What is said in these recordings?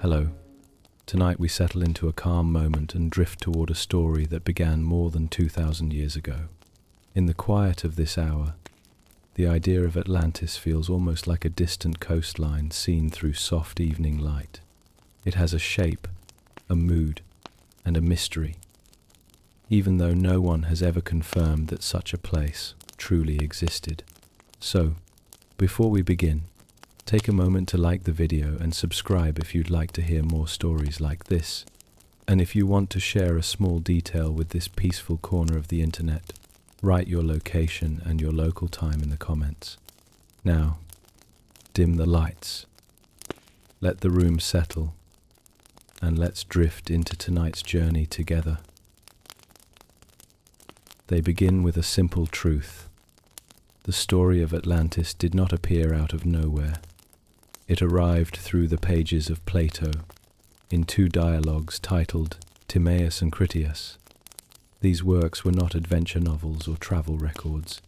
Hello. Tonight we settle into a calm moment and drift toward a story that began more than 2,000 years ago. In the quiet of this hour, the idea of Atlantis feels almost like a distant coastline seen through soft evening light. It has a shape, a mood, and a mystery, even though no one has ever confirmed that such a place truly existed. So, before we begin, take a moment to like the video and subscribe if you'd like to hear more stories like this. And if you want to share a small detail with this peaceful corner of the internet, write your location and your local time in the comments. Now, dim the lights, let the room settle, and let's drift into tonight's journey together. They begin with a simple truth. The story of Atlantis did not appear out of nowhere. It arrived through the pages of Plato, in two dialogues titled Timaeus and Critias. These works were not adventure novels or travel records.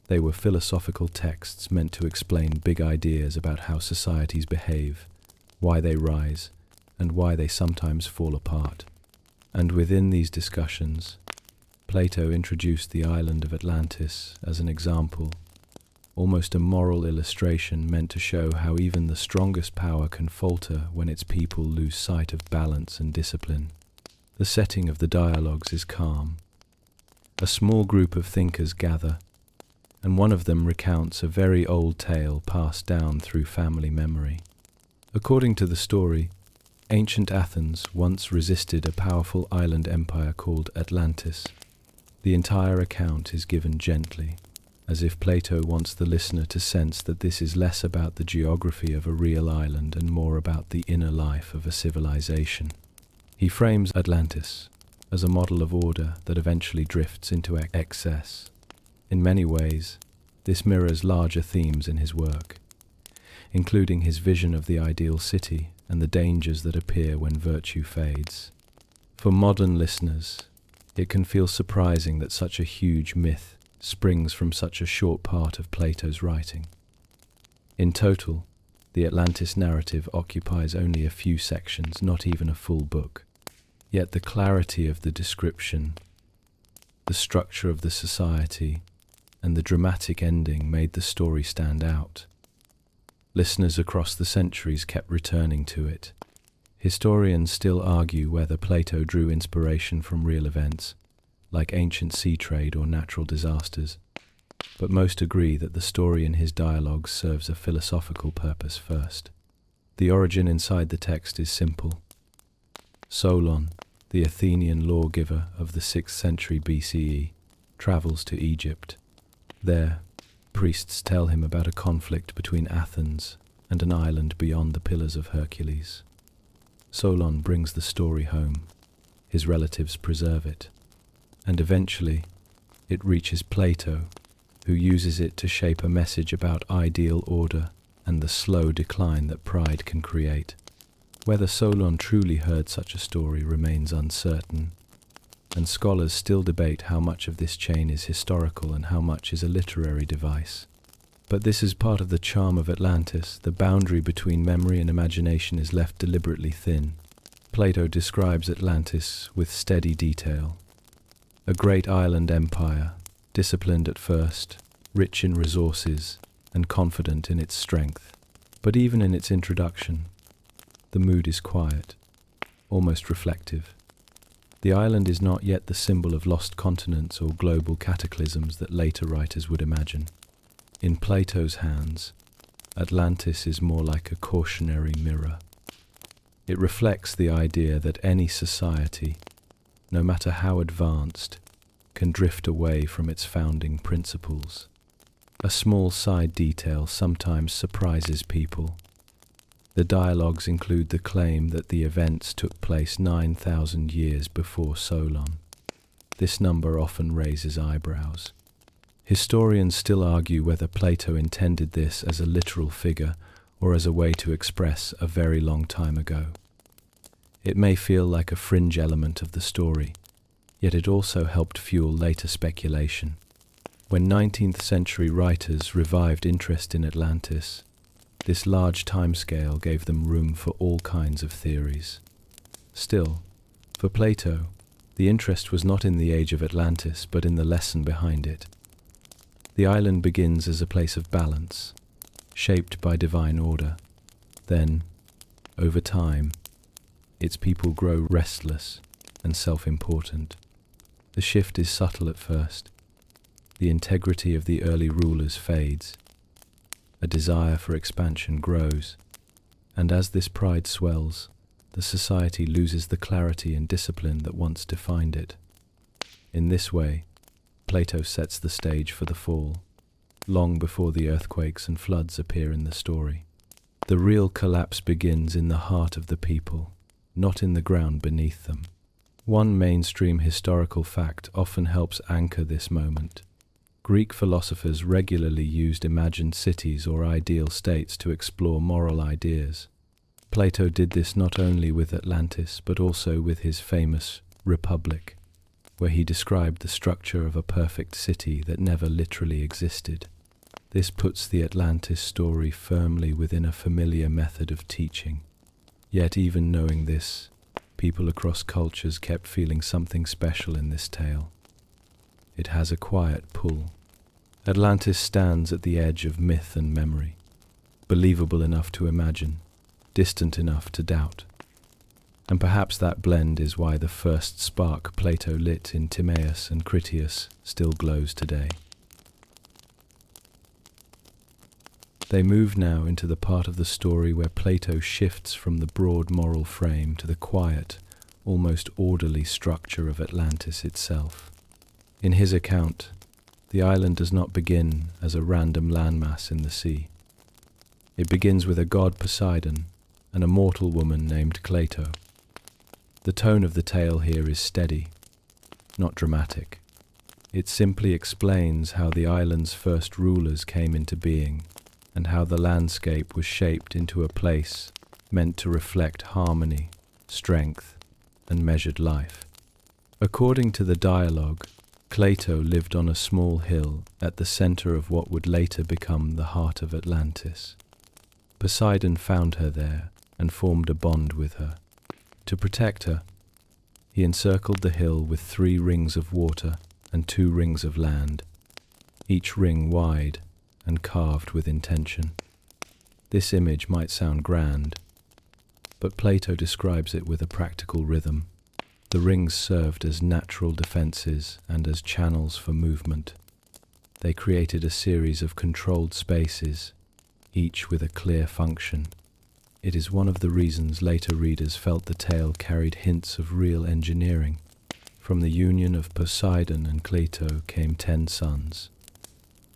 They were philosophical texts meant to explain big ideas about how societies behave, why they rise, and why they sometimes fall apart. And within these discussions, Plato introduced the island of Atlantis as an example, almost a moral illustration meant to show how even the strongest power can falter when its people lose sight of balance and discipline. The setting of the dialogues is calm. A small group of thinkers gather, and one of them recounts a very old tale passed down through family memory. According to the story, ancient Athens once resisted a powerful island empire called Atlantis. The entire account is given gently, as if Plato wants the listener to sense that this is less about the geography of a real island and more about the inner life of a civilization. He frames Atlantis as a model of order that eventually drifts into excess. In many ways, this mirrors larger themes in his work, including his vision of the ideal city and the dangers that appear when virtue fades. For modern listeners, it can feel surprising that such a huge myth springs from such a short part of Plato's writing. In total, the Atlantis narrative occupies only a few sections, not even a full book. Yet the clarity of the description, the structure of the society, and the dramatic ending made the story stand out. Listeners across the centuries kept returning to it. Historians still argue whether Plato drew inspiration from real events, like ancient sea trade or natural disasters, but most agree that the story in his dialogues serves a philosophical purpose first. The origin inside the text is simple. Solon, the Athenian lawgiver of the 6th century BCE, travels to Egypt. There, priests tell him about a conflict between Athens and an island beyond the Pillars of Hercules. Solon brings the story home. His relatives preserve it. And eventually, it reaches Plato, who uses it to shape a message about ideal order and the slow decline that pride can create. Whether Solon truly heard such a story remains uncertain, and scholars still debate how much of this chain is historical and how much is a literary device. But this is part of the charm of Atlantis. The boundary between memory and imagination is left deliberately thin. Plato describes Atlantis with steady detail. A great island empire, disciplined at first, rich in resources, and confident in its strength. But even in its introduction, the mood is quiet, almost reflective. The island is not yet the symbol of lost continents or global cataclysms that later writers would imagine. In Plato's hands, Atlantis is more like a cautionary mirror. It reflects the idea that any society, no matter how advanced, can drift away from its founding principles. A small side detail sometimes surprises people. The dialogues include the claim that the events took place 9,000 years before Solon. This number often raises eyebrows. Historians still argue whether Plato intended this as a literal figure or as a way to express a very long time ago. It may feel like a fringe element of the story, yet it also helped fuel later speculation. When 19th century writers revived interest in Atlantis, This large timescale gave them room for all kinds of theories. Still, for Plato, the interest was not in the age of Atlantis, but in the lesson behind it. The island begins as a place of balance, shaped by divine order. Then, over time, its people grow restless and self-important. The shift is subtle at first. The integrity of the early rulers fades. A desire for expansion grows, and as this pride swells, the society loses the clarity and discipline that once defined it. In this way, Plato sets the stage for the fall, long before the earthquakes and floods appear in the story. The real collapse begins in the heart of the people, not in the ground beneath them. One mainstream historical fact often helps anchor this moment. Greek philosophers regularly used imagined cities or ideal states to explore moral ideas. Plato did this not only with Atlantis, but also with his famous Republic, where he described the structure of a perfect city that never literally existed. This puts the Atlantis story firmly within a familiar method of teaching. Yet even knowing this, people across cultures kept feeling something special in this tale. It has a quiet pull. Atlantis stands at the edge of myth and memory, believable enough to imagine, distant enough to doubt. And perhaps that blend is why the first spark Plato lit in Timaeus and Critias still glows today. They move now into the part of the story where Plato shifts from the broad moral frame to the quiet, almost orderly structure of Atlantis itself. In his account, the island does not begin as a random landmass in the sea. It begins with a god Poseidon and a mortal woman named Cleito. The tone of the tale here is steady, not dramatic. It simply explains how the island's first rulers came into being and how the landscape was shaped into a place meant to reflect harmony, strength, and measured life. According to the dialogue, Cleito lived on a small hill at the center of what would later become the heart of Atlantis. Poseidon found her there and formed a bond with her. To protect her, he encircled the hill with 3 rings of water and 2 rings of land, each ring wide and carved with intention. This image might sound grand, but Plato describes it with a practical rhythm. The rings served as natural defenses and as channels for movement. They created a series of controlled spaces, each with a clear function. It is one of the reasons later readers felt the tale carried hints of real engineering. From the union of Poseidon and Cleito came 10 sons.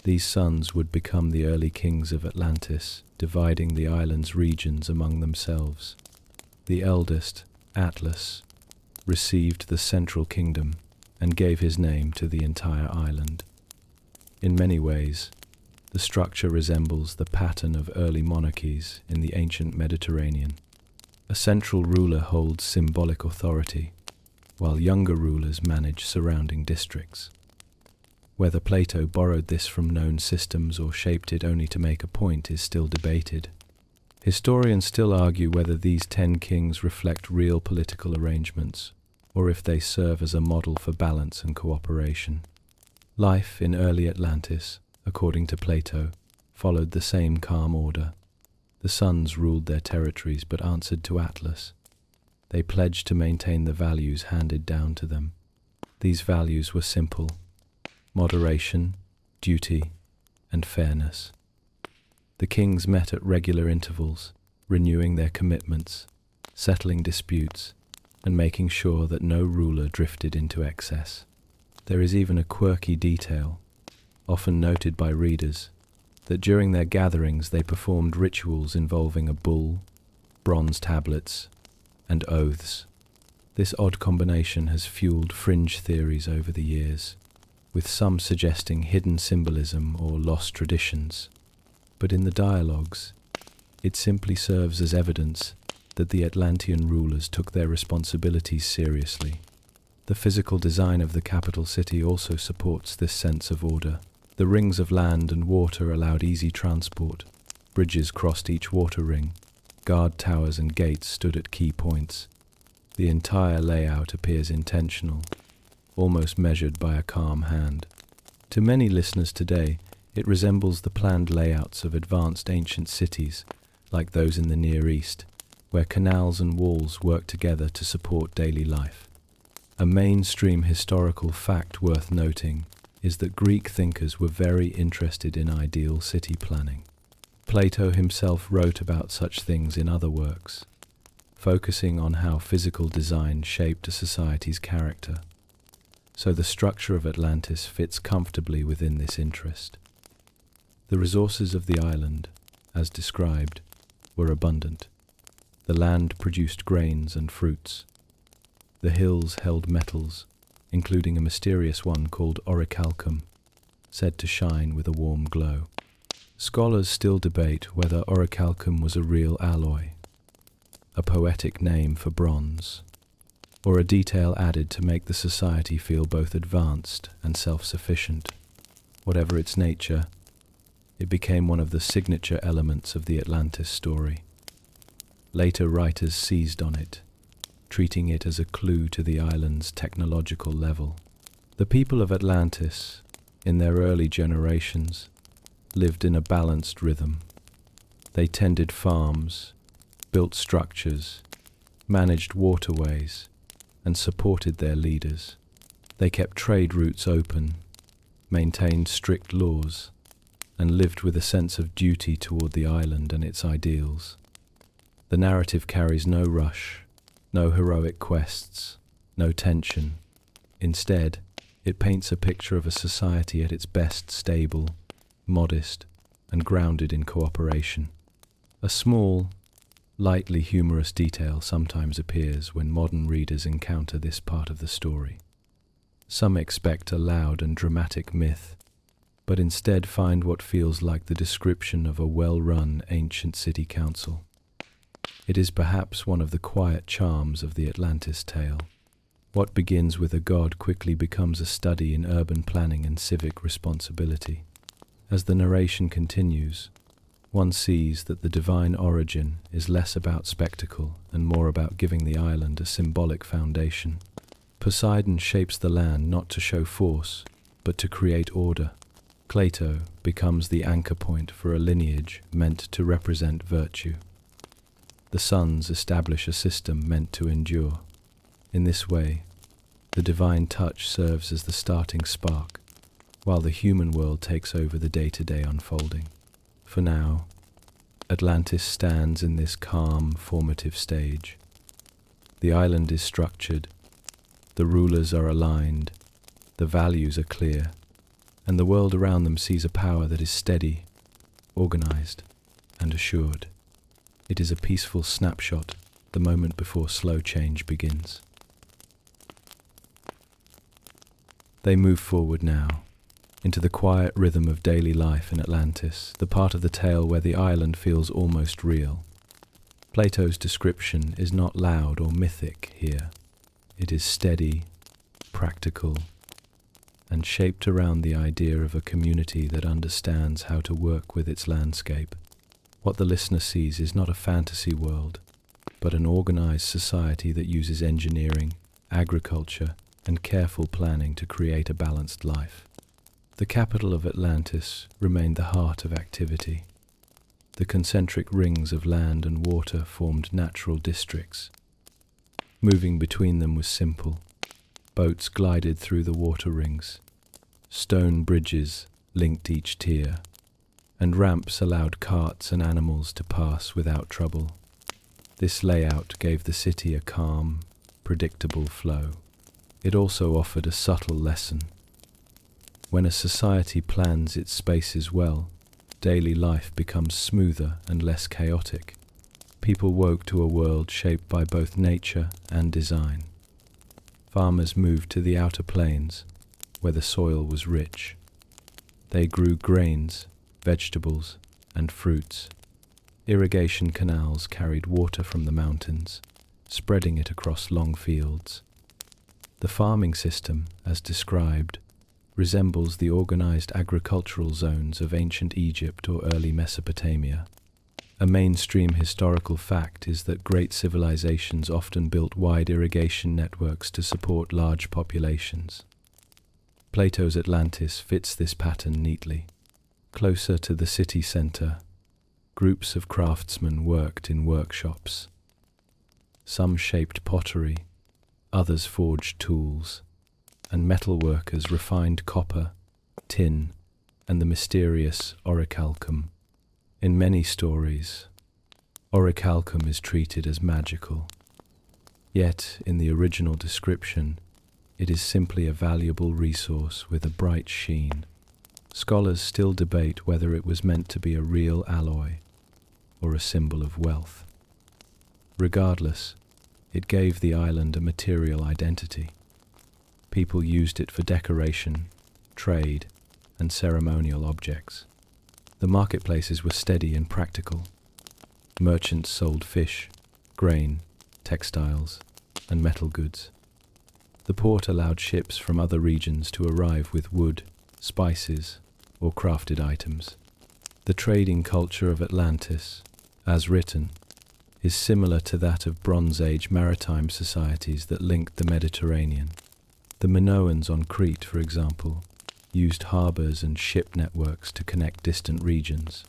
These sons would become the early kings of Atlantis, dividing the island's regions among themselves. The eldest, Atlas, received the central kingdom and gave his name to the entire island. In many ways, the structure resembles the pattern of early monarchies in the ancient Mediterranean. A central ruler holds symbolic authority, while younger rulers manage surrounding districts. Whether Plato borrowed this from known systems or shaped it only to make a point is still debated. Historians still argue whether these 10 kings reflect real political arrangements, or if they serve as a model for balance and cooperation. Life in early Atlantis, according to Plato, followed the same calm order. The sons ruled their territories but answered to Atlas. They pledged to maintain the values handed down to them. These values were simple: moderation, duty, and fairness. The kings met at regular intervals, renewing their commitments, settling disputes, and making sure that no ruler drifted into excess. There is even a quirky detail, often noted by readers, that during their gatherings they performed rituals involving a bull, bronze tablets, and oaths. This odd combination has fueled fringe theories over the years, with some suggesting hidden symbolism or lost traditions. But in the dialogues, it simply serves as evidence that the Atlantean rulers took their responsibilities seriously. The physical design of the capital city also supports this sense of order. The rings of land and water allowed easy transport, Bridges crossed each water ring. Guard towers and gates stood at key points. The entire layout appears intentional, almost measured by a calm hand. To many listeners today, it resembles the planned layouts of advanced ancient cities, like those in the Near East, where canals and walls work together to support daily life. A mainstream historical fact worth noting is that Greek thinkers were very interested in ideal city planning. Plato himself wrote about such things in other works, focusing on how physical design shaped a society's character. So the structure of Atlantis fits comfortably within this interest. The resources of the island, as described, were abundant. The land produced grains and fruits. The hills held metals, including a mysterious one called orichalcum, said to shine with a warm glow. Scholars still debate whether orichalcum was a real alloy, a poetic name for bronze, or a detail added to make the society feel both advanced and self-sufficient. Whatever its nature, it became one of the signature elements of the Atlantis story. Later writers seized on it, treating it as a clue to the island's technological level. The people of Atlantis, in their early generations, lived in a balanced rhythm. They tended farms, built structures, managed waterways, and supported their leaders. They kept trade routes open, maintained strict laws, and lived with a sense of duty toward the island and its ideals. The narrative carries no rush, no heroic quests, no tension. Instead, it paints a picture of a society at its best stable, modest, and grounded in cooperation. A small, lightly humorous detail sometimes appears when modern readers encounter this part of the story. Some expect a loud and dramatic myth, but instead find what feels like the description of a well-run ancient city council. It is perhaps one of the quiet charms of the Atlantis tale. What begins with a god quickly becomes a study in urban planning and civic responsibility. As the narration continues, one sees that the divine origin is less about spectacle and more about giving the island a symbolic foundation. Poseidon shapes the land not to show force, but to create order. Plato becomes the anchor point for a lineage meant to represent virtue. The suns establish a system meant to endure. In this way, the divine touch serves as the starting spark, while the human world takes over the day-to-day unfolding. For now, Atlantis stands in this calm, formative stage. The island is structured, the rulers are aligned, the values are clear, and the world around them sees a power that is steady, organized, and assured. It is a peaceful snapshot, the moment before slow change begins. They move forward now, into the quiet rhythm of daily life in Atlantis, the part of the tale where the island feels almost real. Plato's description is not loud or mythic here. It is steady, practical, and shaped around the idea of a community that understands how to work with its landscape. What the listener sees is not a fantasy world, but an organized society that uses engineering, agriculture, and careful planning to create a balanced life. The capital of Atlantis remained the heart of activity. The concentric rings of land and water formed natural districts. Moving between them was simple. Boats glided through the water rings. Stone bridges linked each tier, and ramps allowed carts and animals to pass without trouble. This layout gave the city a calm, predictable flow. It also offered a subtle lesson. When a society plans its spaces well, daily life becomes smoother and less chaotic. People woke to a world shaped by both nature and design. Farmers moved to the outer plains, where the soil was rich. They grew grains, vegetables, and fruits. Irrigation canals carried water from the mountains, spreading it across long fields. The farming system, as described, resembles the organized agricultural zones of ancient Egypt or early Mesopotamia. A mainstream historical fact is that great civilizations often built wide irrigation networks to support large populations. Plato's Atlantis fits this pattern neatly. Closer to the city center, groups of craftsmen worked in workshops. Some shaped pottery, others forged tools, and metal workers refined copper, tin, and the mysterious orichalcum. In many stories, orichalcum is treated as magical. Yet, in the original description, it is simply a valuable resource with a bright sheen. Scholars still debate whether it was meant to be a real alloy or a symbol of wealth. Regardless, it gave the island a material identity. People used it for decoration, trade, and ceremonial objects. The marketplaces were steady and practical. Merchants sold fish, grain, textiles, and metal goods. The port allowed ships from other regions to arrive with wood, spices, or crafted items. The trading culture of Atlantis, as written, is similar to that of Bronze Age maritime societies that linked the Mediterranean. The Minoans on Crete, for example, used harbours and ship networks to connect distant regions.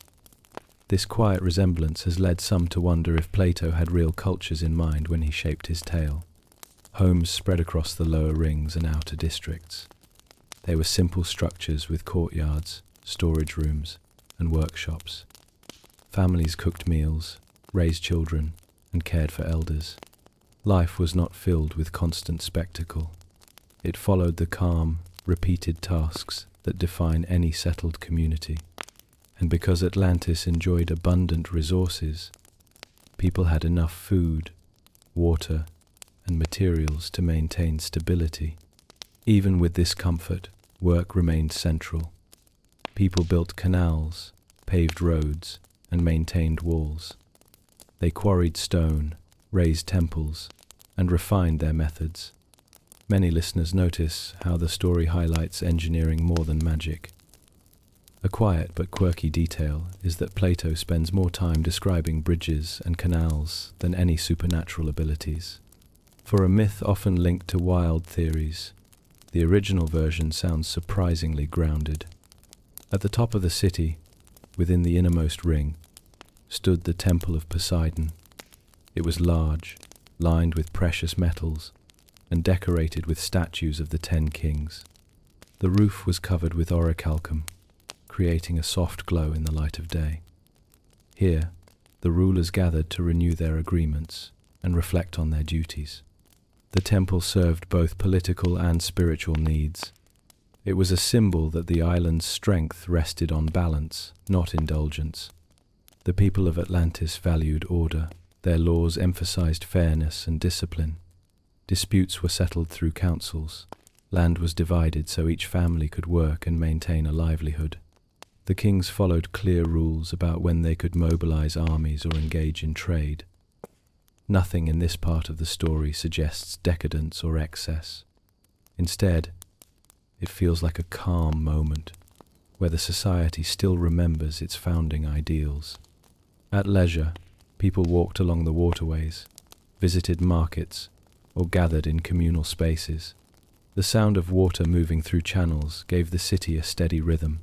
This quiet resemblance has led some to wonder if Plato had real cultures in mind when he shaped his tale. Homes spread across the lower rings and outer districts. They were simple structures with courtyards, storage rooms, and workshops. Families cooked meals, raised children, and cared for elders. Life was not filled with constant spectacle. It followed the calm, repeated tasks that define any settled community. And because Atlantis enjoyed abundant resources, people had enough food, water, and materials to maintain stability. Even with this comfort, work remained central. People built canals, paved roads, and maintained walls. They quarried stone, raised temples, and refined their methods. Many listeners notice how the story highlights engineering more than magic. A quiet but quirky detail is that Plato spends more time describing bridges and canals than any supernatural abilities. For a myth often linked to wild theories, the original version sounds surprisingly grounded. At the top of the city, within the innermost ring, stood the Temple of Poseidon. It was large, lined with precious metals, and decorated with statues of the 10 kings. The roof was covered with orichalcum, creating a soft glow in the light of day. Here, the rulers gathered to renew their agreements and reflect on their duties. The temple served both political and spiritual needs. It was a symbol that the island's strength rested on balance, not indulgence. The people of Atlantis valued order. Their laws emphasized fairness and discipline. Disputes were settled through councils. Land was divided so each family could work and maintain a livelihood. The kings followed clear rules about when they could mobilize armies or engage in trade. Nothing in this part of the story suggests decadence or excess. Instead, it feels like a calm moment, where the society still remembers its founding ideals. At leisure, people walked along the waterways, visited markets, or gathered in communal spaces. The sound of water moving through channels gave the city a steady rhythm.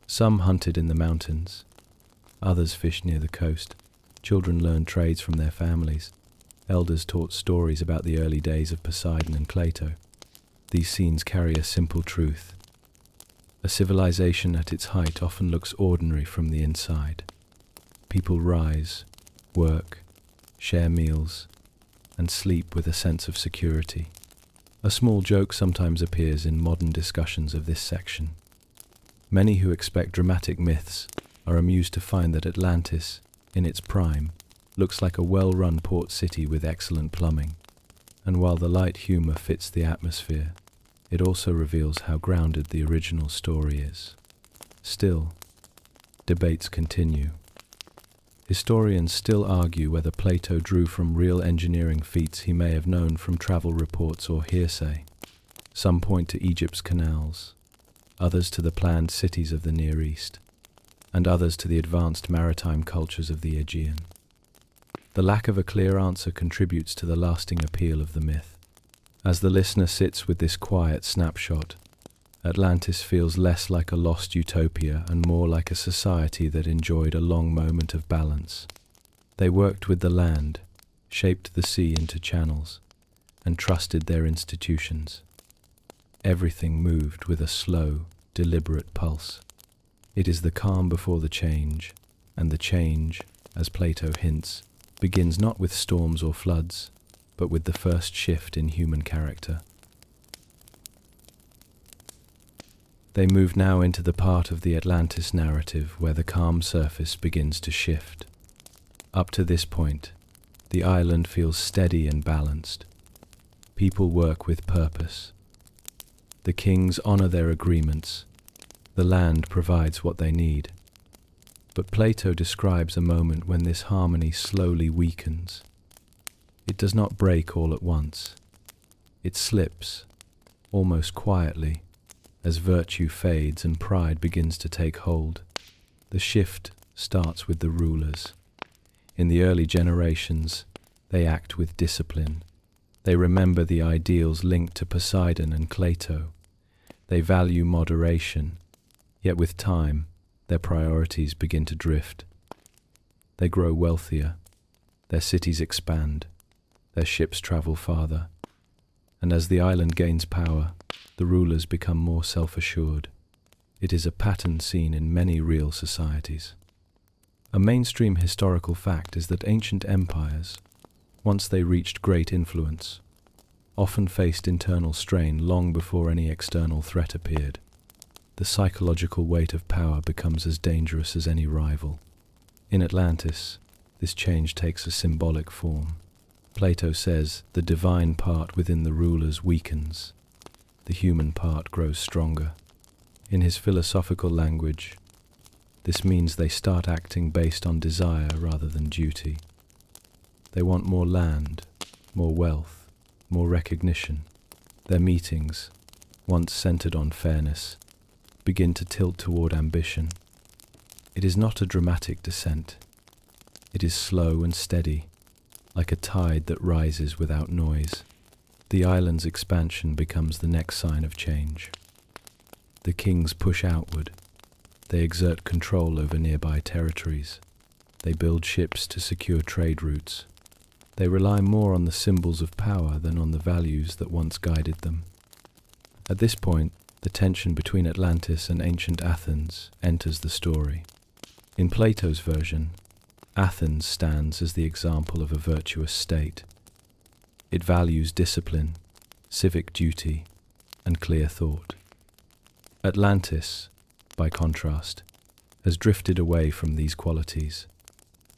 Some hunted in the mountains, others fished near the coast. Children learned trades from their families. Elders taught stories about the early days of Poseidon and Plato. These scenes carry a simple truth. A civilization at its height often looks ordinary from the inside. People rise, work, share meals, and sleep with a sense of security. A small joke sometimes appears in modern discussions of this section. Many who expect dramatic myths are amused to find that Atlantis, in its prime, looks like a well-run port city with excellent plumbing. And while the light humor fits the atmosphere, it also reveals how grounded the original story is. Still, debates continue. Historians still argue whether Plato drew from real engineering feats he may have known from travel reports or hearsay. Some point to Egypt's canals, others to the planned cities of the Near East. and others to the advanced maritime cultures of the Aegean. The lack of a clear answer contributes to the lasting appeal of the myth. As the listener sits with this quiet snapshot, Atlantis feels less like a lost utopia and more like a society that enjoyed a long moment of balance. They worked with the land, shaped the sea into channels, and trusted their institutions. Everything moved with a slow, deliberate pulse. It is the calm before the change, and the change, as Plato hints, begins not with storms or floods, but with the first shift in human character. They move now into the part of the Atlantis narrative where the calm surface begins to shift. Up to this point, the island feels steady and balanced. People work with purpose. The kings honor their agreements. The land provides what they need. But Plato describes a moment when this harmony slowly weakens. It does not break all at once. It slips, almost quietly, as virtue fades and pride begins to take hold. The shift starts with the rulers. In the early generations, they act with discipline. They remember the ideals linked to Poseidon and Plato. They value moderation, yet with time, their priorities begin to drift. They grow wealthier, their cities expand, their ships travel farther, and as the island gains power, the rulers become more self-assured. It is a pattern seen in many real societies. A mainstream historical fact is that ancient empires, once they reached great influence, often faced internal strain long before any external threat appeared. The psychological weight of power becomes as dangerous as any rival. In Atlantis, this change takes a symbolic form. Plato says the divine part within the rulers weakens. The human part grows stronger. In his philosophical language, this means they start acting based on desire rather than duty. They want more land, more wealth, more recognition. Their meetings, once centered on fairness, begin to tilt toward ambition. It is not a dramatic descent. It is slow and steady, like a tide that rises without noise. The island's expansion becomes the next sign of change. The kings push outward. They exert control over nearby territories. They build ships to secure trade routes. They rely more on the symbols of power than on the values that once guided them. At this point, the tension between Atlantis and ancient Athens enters the story. In Plato's version, Athens stands as the example of a virtuous state. It values discipline, civic duty, and clear thought. Atlantis, by contrast, has drifted away from these qualities.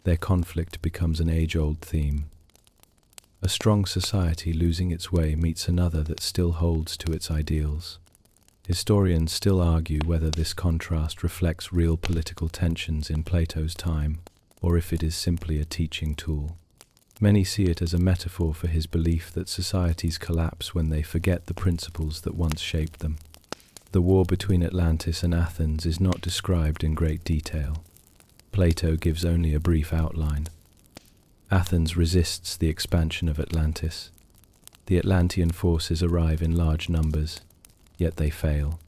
Their conflict becomes an age-old theme. A strong society losing its way meets another that still holds to its ideals. Historians still argue whether this contrast reflects real political tensions in Plato's time, or if it is simply a teaching tool. Many see it as a metaphor for his belief that societies collapse when they forget the principles that once shaped them. The war between Atlantis and Athens is not described in great detail. Plato gives only a brief outline. Athens resists the expansion of Atlantis. The Atlantean forces arrive in large numbers, yet they fail.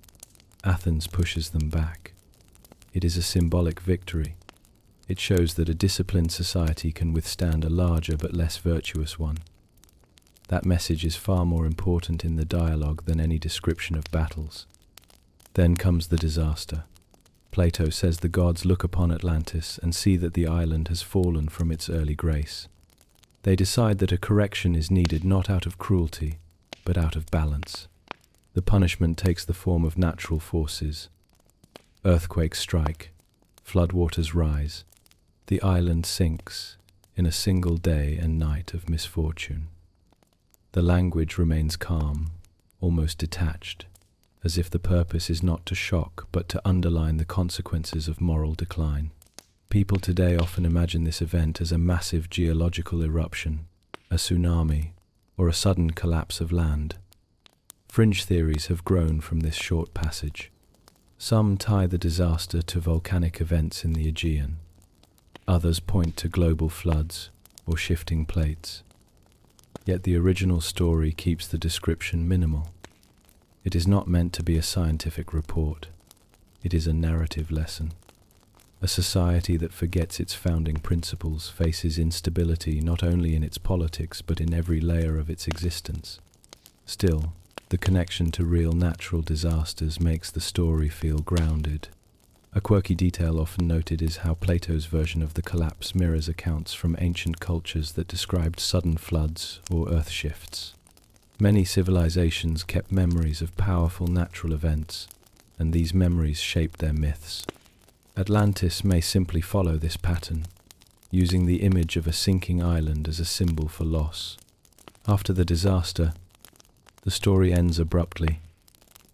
Athens pushes them back. It is a symbolic victory. It shows that a disciplined society can withstand a larger but less virtuous one. That message is far more important in the dialogue than any description of battles. Then comes the disaster. Plato says the gods look upon Atlantis and see that the island has fallen from its early grace. They decide that a correction is needed not out of cruelty, but out of balance. The punishment takes the form of natural forces. Earthquakes strike, floodwaters rise. The island sinks in a single day and night of misfortune. The language remains calm, almost detached, as if the purpose is not to shock but to underline the consequences of moral decline. People today often imagine this event as a massive geological eruption, a tsunami, or a sudden collapse of land. Fringe theories have grown from this short passage. Some tie the disaster to volcanic events in the Aegean. Others point to global floods or shifting plates. Yet the original story keeps the description minimal. It is not meant to be a scientific report. It is a narrative lesson. A society that forgets its founding principles faces instability not only in its politics but in every layer of its existence. Still, the connection to real natural disasters makes the story feel grounded. A quirky detail often noted is how Plato's version of the collapse mirrors accounts from ancient cultures that described sudden floods or earth shifts. Many civilizations kept memories of powerful natural events, and these memories shaped their myths. Atlantis may simply follow this pattern, using the image of a sinking island as a symbol for loss. After the disaster, the story ends abruptly.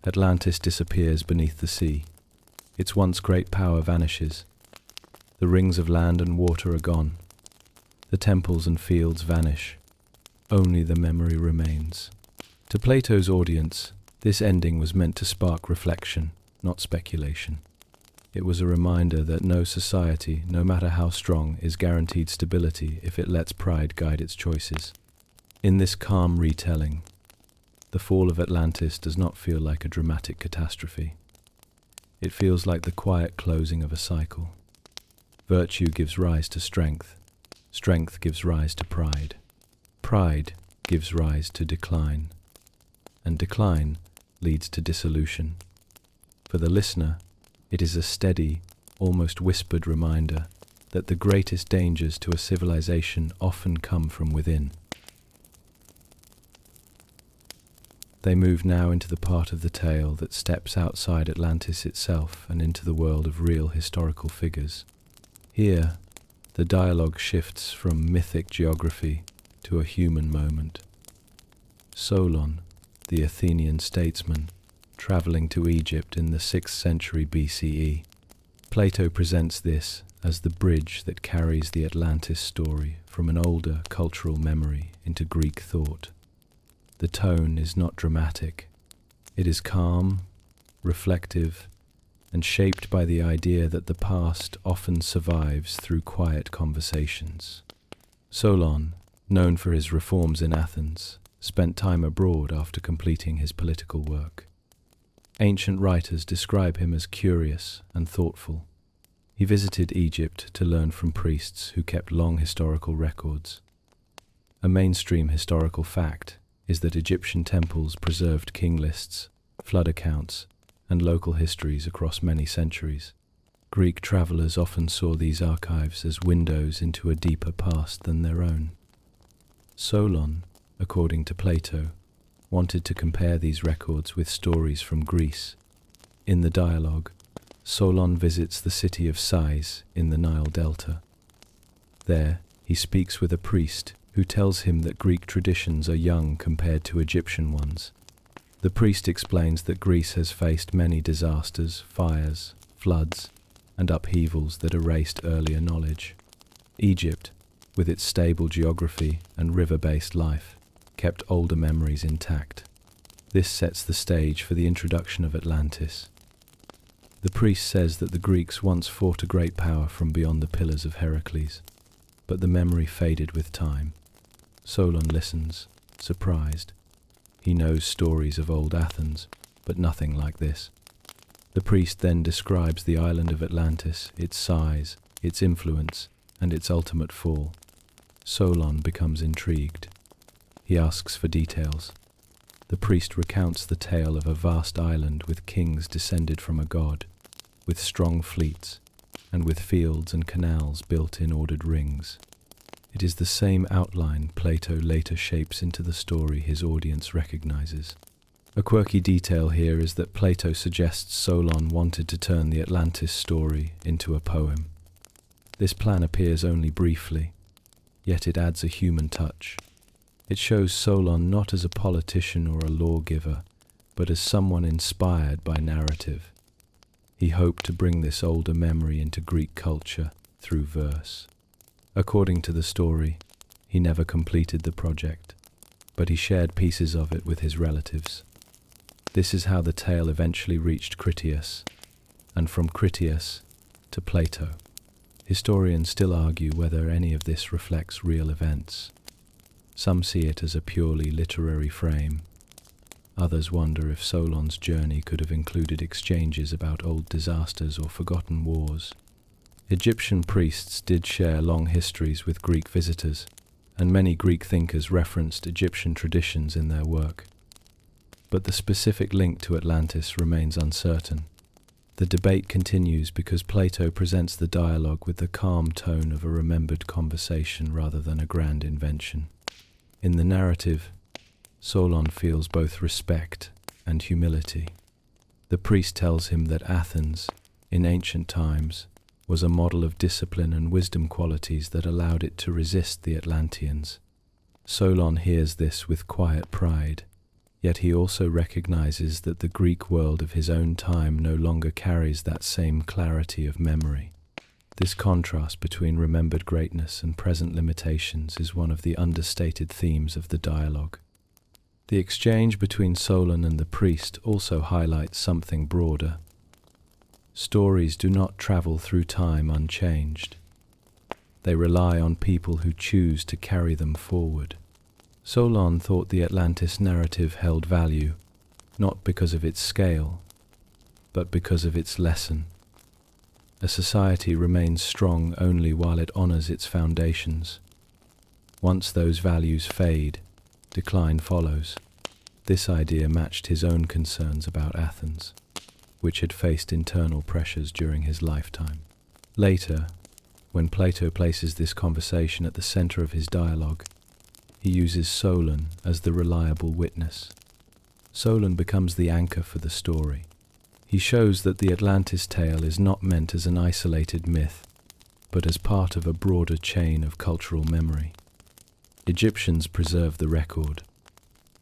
Atlantis disappears beneath the sea. Its once great power vanishes. The rings of land and water are gone. The temples and fields vanish. Only the memory remains. To Plato's audience, this ending was meant to spark reflection, not speculation. It was a reminder that no society, no matter how strong, is guaranteed stability if it lets pride guide its choices. In this calm retelling, the fall of Atlantis does not feel like a dramatic catastrophe. It feels like the quiet closing of a cycle. Virtue gives rise to strength. Strength gives rise to pride. Pride gives rise to decline. And decline leads to dissolution. For the listener, it is a steady, almost whispered reminder that the greatest dangers to a civilization often come from within. They move now into the part of the tale that steps outside Atlantis itself and into the world of real historical figures. Here, the dialogue shifts from mythic geography to a human moment. Solon, the Athenian statesman, traveling to Egypt in the 6th century BCE. Plato presents this as the bridge that carries the Atlantis story from an older cultural memory into Greek thought. The tone is not dramatic. It is calm, reflective, and shaped by the idea that the past often survives through quiet conversations. Solon, known for his reforms in Athens, spent time abroad after completing his political work. Ancient writers describe him as curious and thoughtful. He visited Egypt to learn from priests who kept long historical records. A mainstream historical fact is that Egyptian temples preserved king lists, flood accounts, and local histories across many centuries. Greek travelers often saw these archives as windows into a deeper past than their own. Solon, according to Plato, wanted to compare these records with stories from Greece. In the dialogue, Solon visits the city of Sais in the Nile Delta. There, he speaks with a priest who tells him that Greek traditions are young compared to Egyptian ones. The priest explains that Greece has faced many disasters, fires, floods, and upheavals that erased earlier knowledge. Egypt, with its stable geography and river-based life, kept older memories intact. This sets the stage for the introduction of Atlantis. The priest says that the Greeks once fought a great power from beyond the pillars of Heracles, but the memory faded with time. Solon listens, surprised. He knows stories of old Athens, but nothing like this. The priest then describes the island of Atlantis, its size, its influence, and its ultimate fall. Solon becomes intrigued. He asks for details. The priest recounts the tale of a vast island with kings descended from a god, with strong fleets, and with fields and canals built in ordered rings. It is the same outline Plato later shapes into the story his audience recognizes. A quirky detail here is that Plato suggests Solon wanted to turn the Atlantis story into a poem. This plan appears only briefly, yet it adds a human touch. It shows Solon not as a politician or a lawgiver, but as someone inspired by narrative. He hoped to bring this older memory into Greek culture through verse. According to the story, he never completed the project, but he shared pieces of it with his relatives. This is how the tale eventually reached Critias, and from Critias to Plato. Historians still argue whether any of this reflects real events. Some see it as a purely literary frame. Others wonder if Solon's journey could have included exchanges about old disasters or forgotten wars. Egyptian priests did share long histories with Greek visitors, and many Greek thinkers referenced Egyptian traditions in their work. But the specific link to Atlantis remains uncertain. The debate continues because Plato presents the dialogue with the calm tone of a remembered conversation rather than a grand invention. In the narrative, Solon feels both respect and humility. The priest tells him that Athens, in ancient times, was a model of discipline and wisdom qualities that allowed it to resist the Atlanteans. Solon hears this with quiet pride, yet he also recognizes that the Greek world of his own time no longer carries that same clarity of memory. This contrast between remembered greatness and present limitations is one of the understated themes of the dialogue. The exchange between Solon and the priest also highlights something broader. Stories do not travel through time unchanged. They rely on people who choose to carry them forward. Solon thought the Atlantis narrative held value, not because of its scale, but because of its lesson. A society remains strong only while it honors its foundations. Once those values fade, decline follows. This idea matched his own concerns about Athens, which had faced internal pressures during his lifetime. Later, when Plato places this conversation at the center of his dialogue, he uses Solon as the reliable witness. Solon becomes the anchor for the story. He shows that the Atlantis tale is not meant as an isolated myth, but as part of a broader chain of cultural memory. Egyptians preserve the record.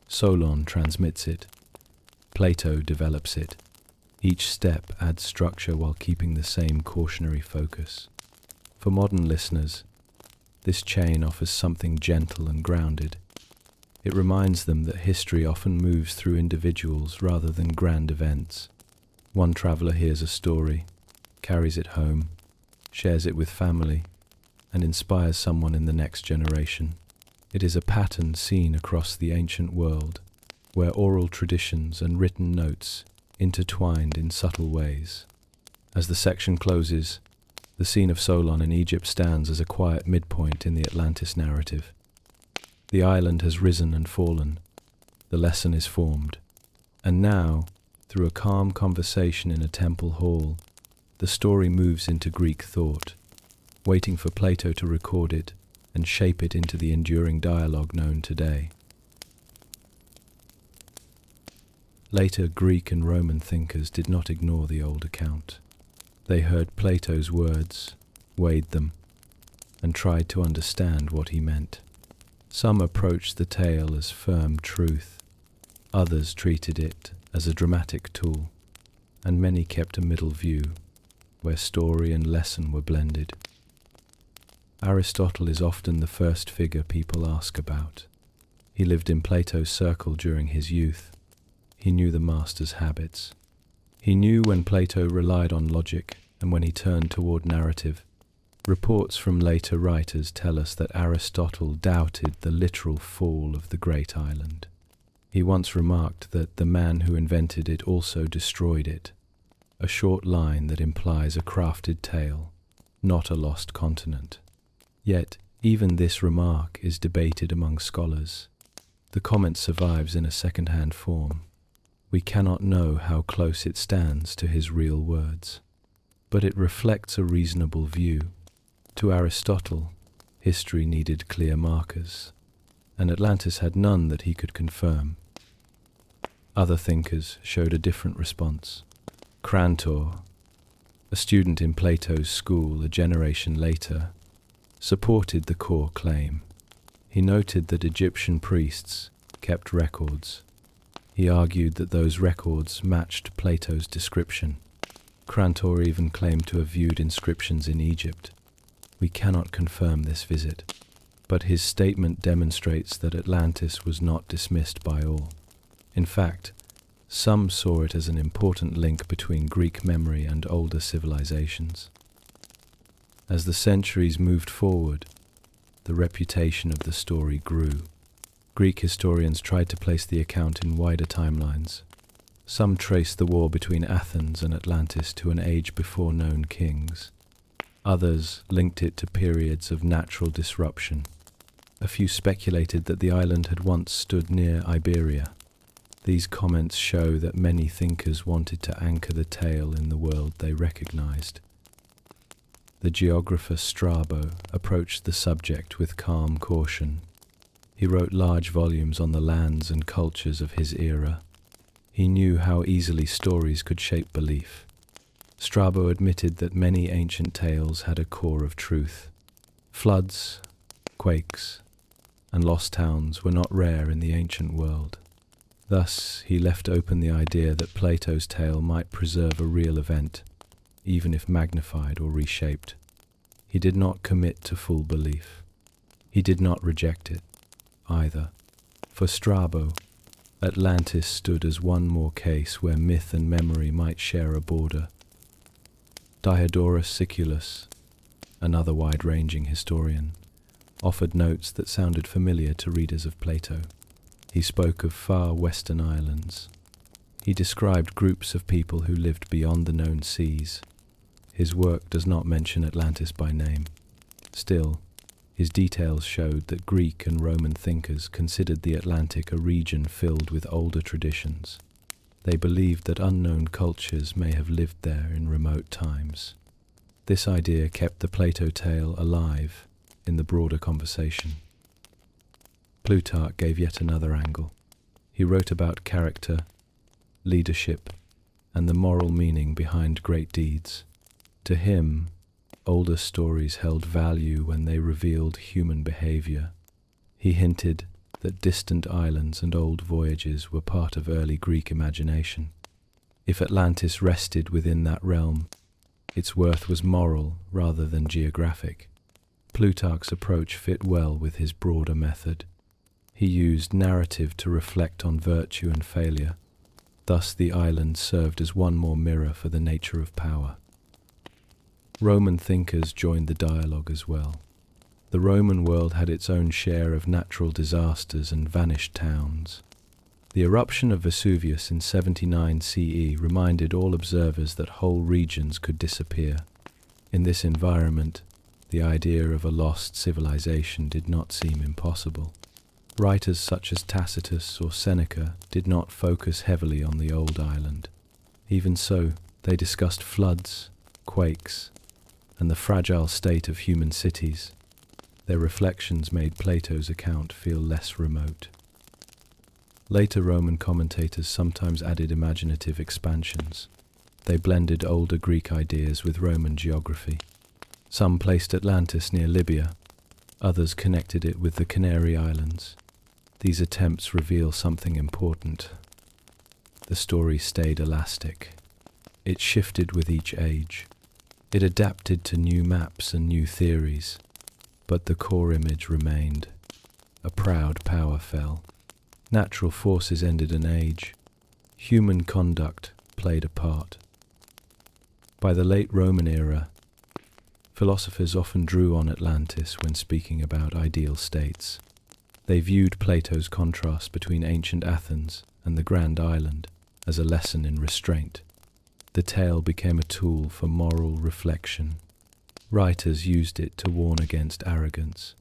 Solon transmits it. Plato develops it. Each step adds structure while keeping the same cautionary focus. For modern listeners, this chain offers something gentle and grounded. It reminds them that history often moves through individuals rather than grand events. One traveler hears a story, carries it home, shares it with family, and inspires someone in the next generation. It is a pattern seen across the ancient world, where oral traditions and written notes intertwined in subtle ways. As the section closes, the scene of Solon in Egypt stands as a quiet midpoint in the Atlantis narrative. The island has risen and fallen, the lesson is formed, and now, through a calm conversation in a temple hall, the story moves into Greek thought, waiting for Plato to record it and shape it into the enduring dialogue known today. Later, Greek and Roman thinkers did not ignore the old account. They heard Plato's words, weighed them, and tried to understand what he meant. Some approached the tale as firm truth, others treated it as a dramatic tool, and many kept a middle view, where story and lesson were blended. Aristotle is often the first figure people ask about. He lived in Plato's circle during his youth. He knew the master's habits. He knew when Plato relied on logic and when he turned toward narrative. Reports from later writers tell us that Aristotle doubted the literal fall of the great island. He once remarked that the man who invented it also destroyed it, a short line that implies a crafted tale, not a lost continent. Yet, even this remark is debated among scholars. The comment survives in a second-hand form. We cannot know how close it stands to his real words, but it reflects a reasonable view. To Aristotle, history needed clear markers, and Atlantis had none that he could confirm. Other thinkers showed a different response. Crantor, a student in Plato's school a generation later, supported the core claim. He noted that Egyptian priests kept records. He argued that those records matched Plato's description. Crantor even claimed to have viewed inscriptions in Egypt. We cannot confirm this visit, but his statement demonstrates that Atlantis was not dismissed by all. In fact, Some saw it as an important link between Greek memory and older civilizations. As the centuries moved forward, the reputation of the story grew. Greek historians tried to place the account in wider timelines. Some traced the war between Athens and Atlantis to an age before known kings. Others linked it to periods of natural disruption. A few speculated that the island had once stood near Iberia. These comments show that many thinkers wanted to anchor the tale in the world they recognized. The geographer Strabo approached the subject with calm caution. He wrote large volumes on the lands and cultures of his era. He knew how easily stories could shape belief. Strabo admitted that many ancient tales had a core of truth. Floods, quakes, and lost towns were not rare in the ancient world. Thus, he left open the idea that Plato's tale might preserve a real event, even if magnified or reshaped. He did not commit to full belief. He did not reject it, either. For Strabo, Atlantis stood as one more case where myth and memory might share a border. Diodorus Siculus, another wide-ranging historian, offered notes that sounded familiar to readers of Plato. He spoke of far western islands. He described groups of people who lived beyond the known seas. His work does not mention Atlantis by name. Still, his details showed that Greek and Roman thinkers considered the Atlantic a region filled with older traditions. They believed that unknown cultures may have lived there in remote times. This idea kept the Plato tale alive in the broader conversation. Plutarch gave yet another angle. He wrote about character, leadership, and the moral meaning behind great deeds. To him, older stories held value when they revealed human behavior. He hinted that distant islands and old voyages were part of early Greek imagination. If Atlantis rested within that realm, its worth was moral rather than geographic. Plutarch's approach fit well with his broader method. He used narrative to reflect on virtue and failure. Thus the island served as one more mirror for the nature of power. Roman thinkers joined the dialogue as well. The Roman world had its own share of natural disasters and vanished towns. The eruption of Vesuvius in 79 CE reminded all observers that whole regions could disappear. In this environment, the idea of a lost civilization did not seem impossible. Writers such as Tacitus or Seneca did not focus heavily on the old island. Even so, they discussed floods, quakes, and the fragile state of human cities. Their reflections made Plato's account feel less remote. Later Roman commentators sometimes added imaginative expansions. They blended older Greek ideas with Roman geography. Some placed Atlantis near Libya, others connected it with the Canary Islands. These attempts reveal something important. The story stayed elastic. It shifted with each age. It adapted to new maps and new theories, but the core image remained. A proud power fell. Natural forces ended an age. Human conduct played a part. By the late Roman era, philosophers often drew on Atlantis when speaking about ideal states. They viewed Plato's contrast between ancient Athens and the Grand Island as a lesson in restraint. The tale became a tool for moral reflection. Writers used it to warn against arrogance.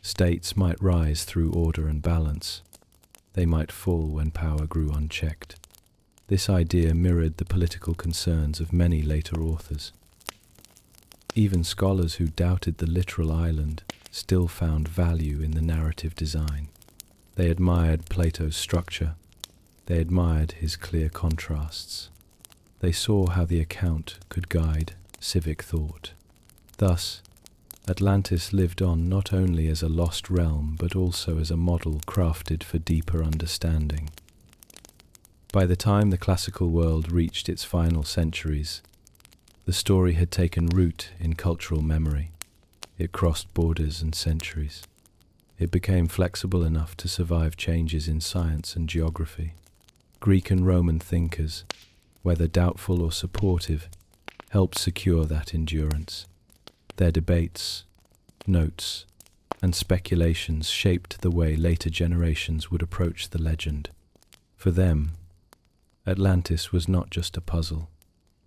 States might rise through order and balance. They might fall when power grew unchecked. This idea mirrored the political concerns of many later authors. Even scholars who doubted the literal island still found value in the narrative design. They admired Plato's structure. They admired his clear contrasts. They saw how the account could guide civic thought. Thus, Atlantis lived on not only as a lost realm, but also as a model crafted for deeper understanding. By the time the classical world reached its final centuries, the story had taken root in cultural memory. It crossed borders and centuries. It became flexible enough to survive changes in science and geography. Greek and Roman thinkers, whether doubtful or supportive, helped secure that endurance. Their debates, notes, and speculations shaped the way later generations would approach the legend. For them, Atlantis was not just a puzzle.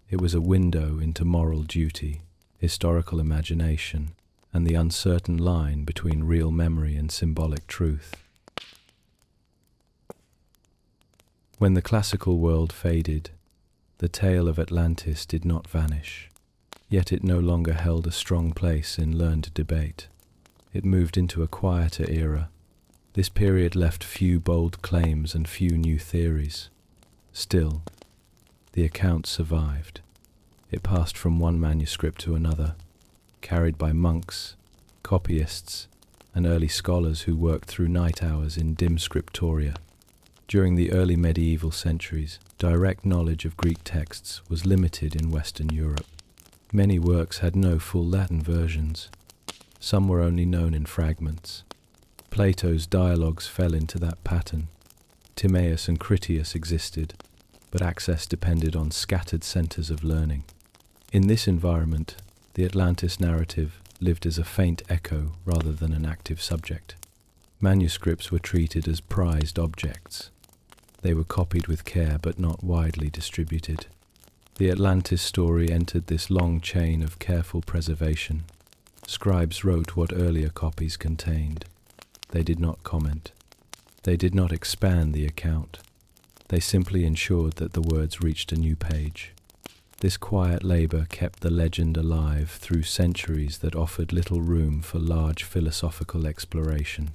It was a window into moral duty, historical imagination, and the uncertain line between real memory and symbolic truth. When the classical world faded, the tale of Atlantis did not vanish, yet it no longer held a strong place in learned debate. It moved into a quieter era. This period left few bold claims and few new theories. Still, the account survived. It passed from one manuscript to another, carried by monks, copyists, and early scholars who worked through night hours in dim scriptoria. During the early medieval centuries, direct knowledge of Greek texts was limited in Western Europe. Many works had no full Latin versions. Some were only known in fragments. Plato's dialogues fell into that pattern. Timaeus and Critias existed, but access depended on scattered centers of learning. In this environment, the Atlantis narrative lived as a faint echo rather than an active subject. Manuscripts were treated as prized objects. They were copied with care but not widely distributed. The Atlantis story entered this long chain of careful preservation. Scribes wrote what earlier copies contained. They did not comment. They did not expand the account. They simply ensured that the words reached a new page. This quiet labor kept the legend alive through centuries that offered little room for large philosophical exploration.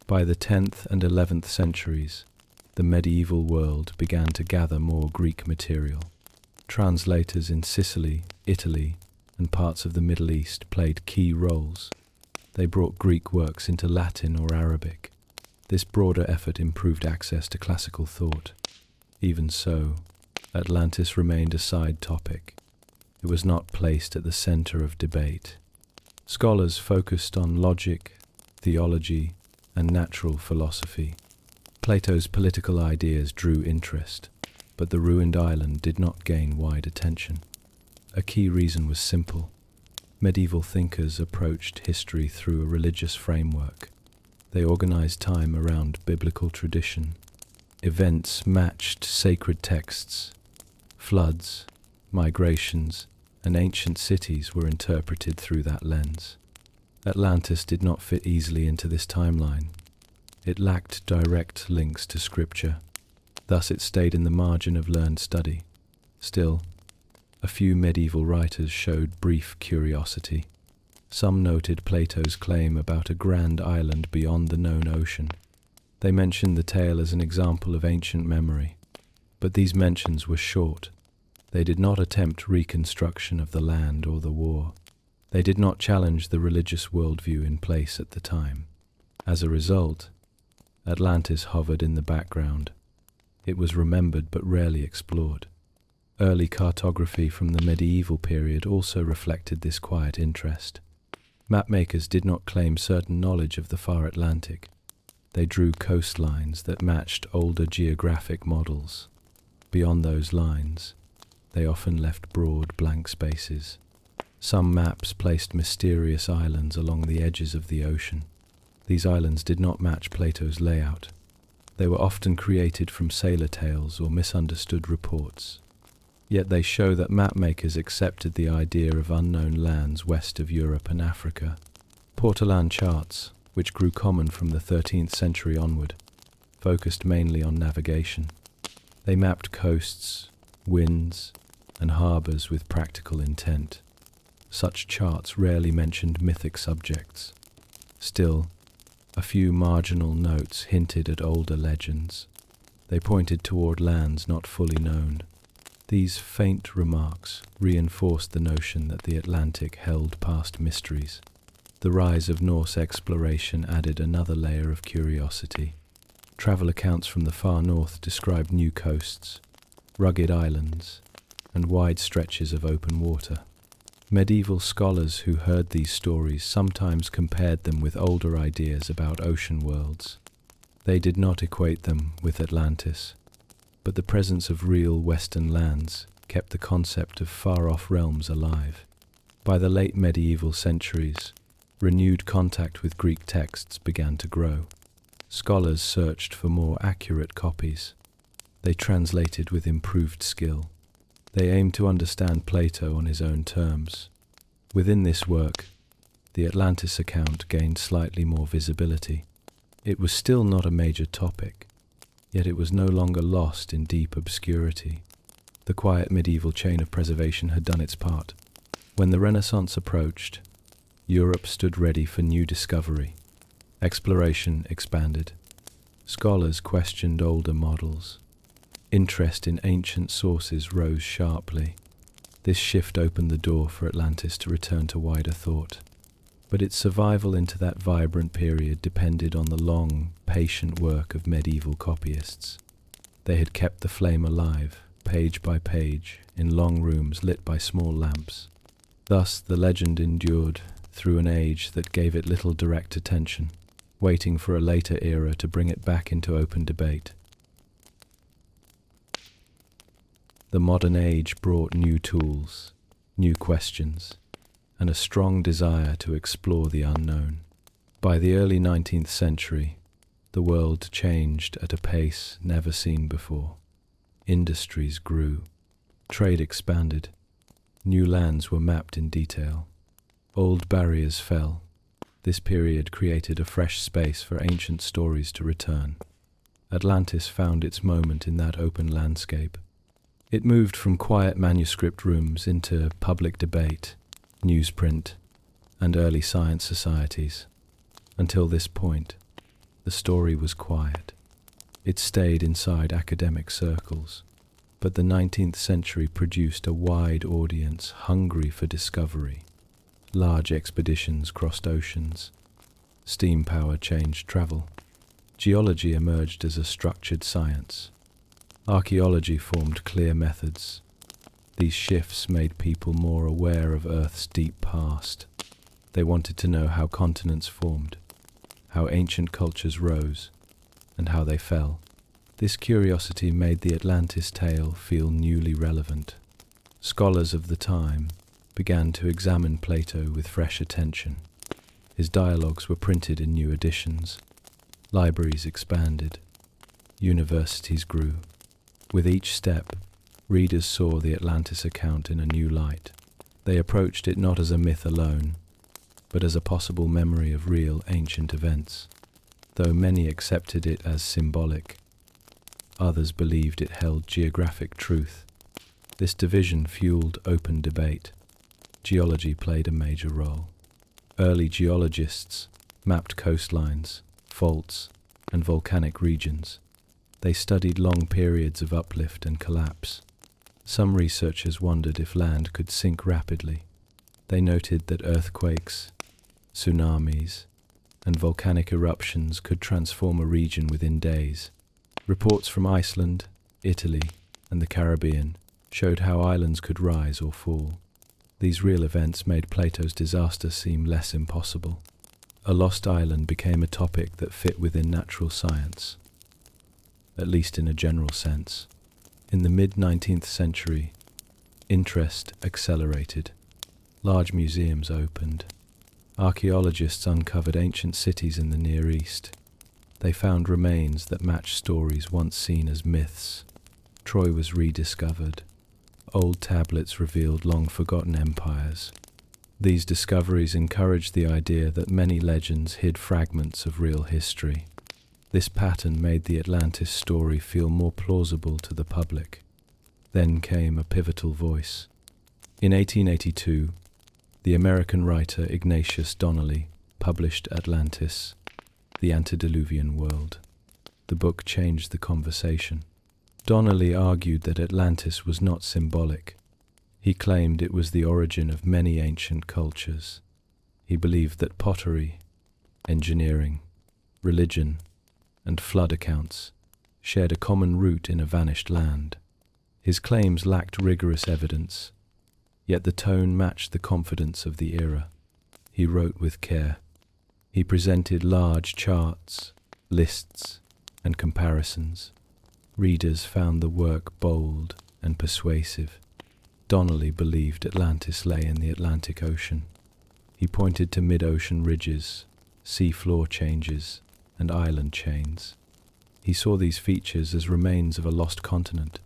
By the 10th and 11th centuries, the medieval world began to gather more Greek material. Translators in Sicily, Italy, and parts of the Middle East played key roles. They brought Greek works into Latin or Arabic. This broader effort improved access to classical thought. Even so, Atlantis remained a side topic. It was not placed at the center of debate. Scholars focused on logic, theology, and natural philosophy. Plato's political ideas drew interest, but the ruined island did not gain wide attention. A key reason was simple. Medieval thinkers approached history through a religious framework. They organized time around biblical tradition. Events matched sacred texts. Floods, migrations, and ancient cities were interpreted through that lens. Atlantis did not fit easily into this timeline. It lacked direct links to scripture. Thus it stayed in the margin of learned study. Still, a few medieval writers showed brief curiosity. Some noted Plato's claim about a grand island beyond the known ocean. They mentioned the tale as an example of ancient memory. But these mentions were short. They did not attempt reconstruction of the land or the war. They did not challenge the religious worldview in place at the time. As a result, Atlantis hovered in the background. It was remembered but rarely explored. Early cartography from the medieval period also reflected this quiet interest. Mapmakers did not claim certain knowledge of the far Atlantic. They drew coastlines that matched older geographic models. Beyond those lines, they often left broad blank spaces. Some maps placed mysterious islands along the edges of the ocean. These islands did not match Plato's layout. They were often created from sailor tales or misunderstood reports. Yet they show that mapmakers accepted the idea of unknown lands west of Europe and Africa. Portolan charts, which grew common from the 13th century onward, focused mainly on navigation. They mapped coasts, winds, and harbours with practical intent. Such charts rarely mentioned mythic subjects. Still, a few marginal notes hinted at older legends. They pointed toward lands not fully known. These faint remarks reinforced the notion that the Atlantic held past mysteries. The rise of Norse exploration added another layer of curiosity. Travel accounts from the far north described new coasts, rugged islands, and wide stretches of open water. Medieval scholars who heard these stories sometimes compared them with older ideas about ocean worlds. They did not equate them with Atlantis. but the presence of real Western lands kept the concept of far-off realms alive. By the late medieval centuries, renewed contact with Greek texts began to grow. Scholars searched for more accurate copies. They translated with improved skill. They aimed to understand Plato on his own terms. Within this work, the Atlantis account gained slightly more visibility. It was still not a major topic, yet it was no longer lost in deep obscurity. The quiet medieval chain of preservation had done its part. When the Renaissance approached, Europe stood ready for new discovery. Exploration expanded. Scholars questioned older models. Interest in ancient sources rose sharply. This shift opened the door for Atlantis to return to wider thought. But its survival into that vibrant period depended on the long, patient work of medieval copyists. They had kept the flame alive, page by page, in long rooms lit by small lamps. Thus the legend endured through an age that gave it little direct attention, waiting for a later era to bring it back into open debate. The modern age brought new tools, new questions, and a strong desire to explore the unknown. By the early 19th century, the world changed at a pace never seen before. Industries grew, trade expanded, new lands were mapped in detail. Old barriers fell. This period created a fresh space for ancient stories to return. Atlantis found its moment in that open landscape. It moved from quiet manuscript rooms into public debate, newsprint, and early science societies. Until this point, the story was quiet. It stayed inside academic circles, but the 19th century produced a wide audience hungry for discovery. Large expeditions crossed oceans. Steam power changed travel. Geology emerged as a structured science. Archaeology formed clear methods. These shifts made people more aware of Earth's deep past. They wanted to know how continents formed, how ancient cultures rose, and how they fell. This curiosity made the Atlantis tale feel newly relevant. Scholars of the time began to examine Plato with fresh attention. His dialogues were printed in new editions. Libraries expanded. Universities grew. With each step, readers saw the Atlantis account in a new light. They approached it not as a myth alone, but as a possible memory of real ancient events. Though many accepted it as symbolic, others believed it held geographic truth. This division fueled open debate. Geology played a major role. Early geologists mapped coastlines, faults, and volcanic regions. They studied long periods of uplift and collapse. Some researchers wondered if land could sink rapidly. They noted that earthquakes, tsunamis, and volcanic eruptions could transform a region within days. Reports from Iceland, Italy, and the Caribbean showed how islands could rise or fall. These real events made Plato's disaster seem less impossible. A lost island became a topic that fit within natural science, at least in a general sense. In the mid-19th century, interest accelerated. Large museums opened. Archaeologists uncovered ancient cities in the Near East. They found remains that matched stories once seen as myths. Troy was rediscovered. Old tablets revealed long-forgotten empires. These discoveries encouraged the idea that many legends hid fragments of real history. This pattern made the Atlantis story feel more plausible to the public. Then came a pivotal voice. In 1882, the American writer Ignatius Donnelly published Atlantis, The Antediluvian World. The book changed the conversation. Donnelly argued that Atlantis was not symbolic. He claimed it was the origin of many ancient cultures. He believed that pottery, engineering, religion, and flood accounts shared a common root in a vanished land. His claims lacked rigorous evidence, yet the tone matched the confidence of the era. He wrote with care. He presented large charts, lists, and comparisons. Readers found the work bold and persuasive. Donnelly believed Atlantis lay in the Atlantic Ocean. He pointed to mid-ocean ridges, sea-floor changes, and island chains. He saw these features as remains of a lost continent.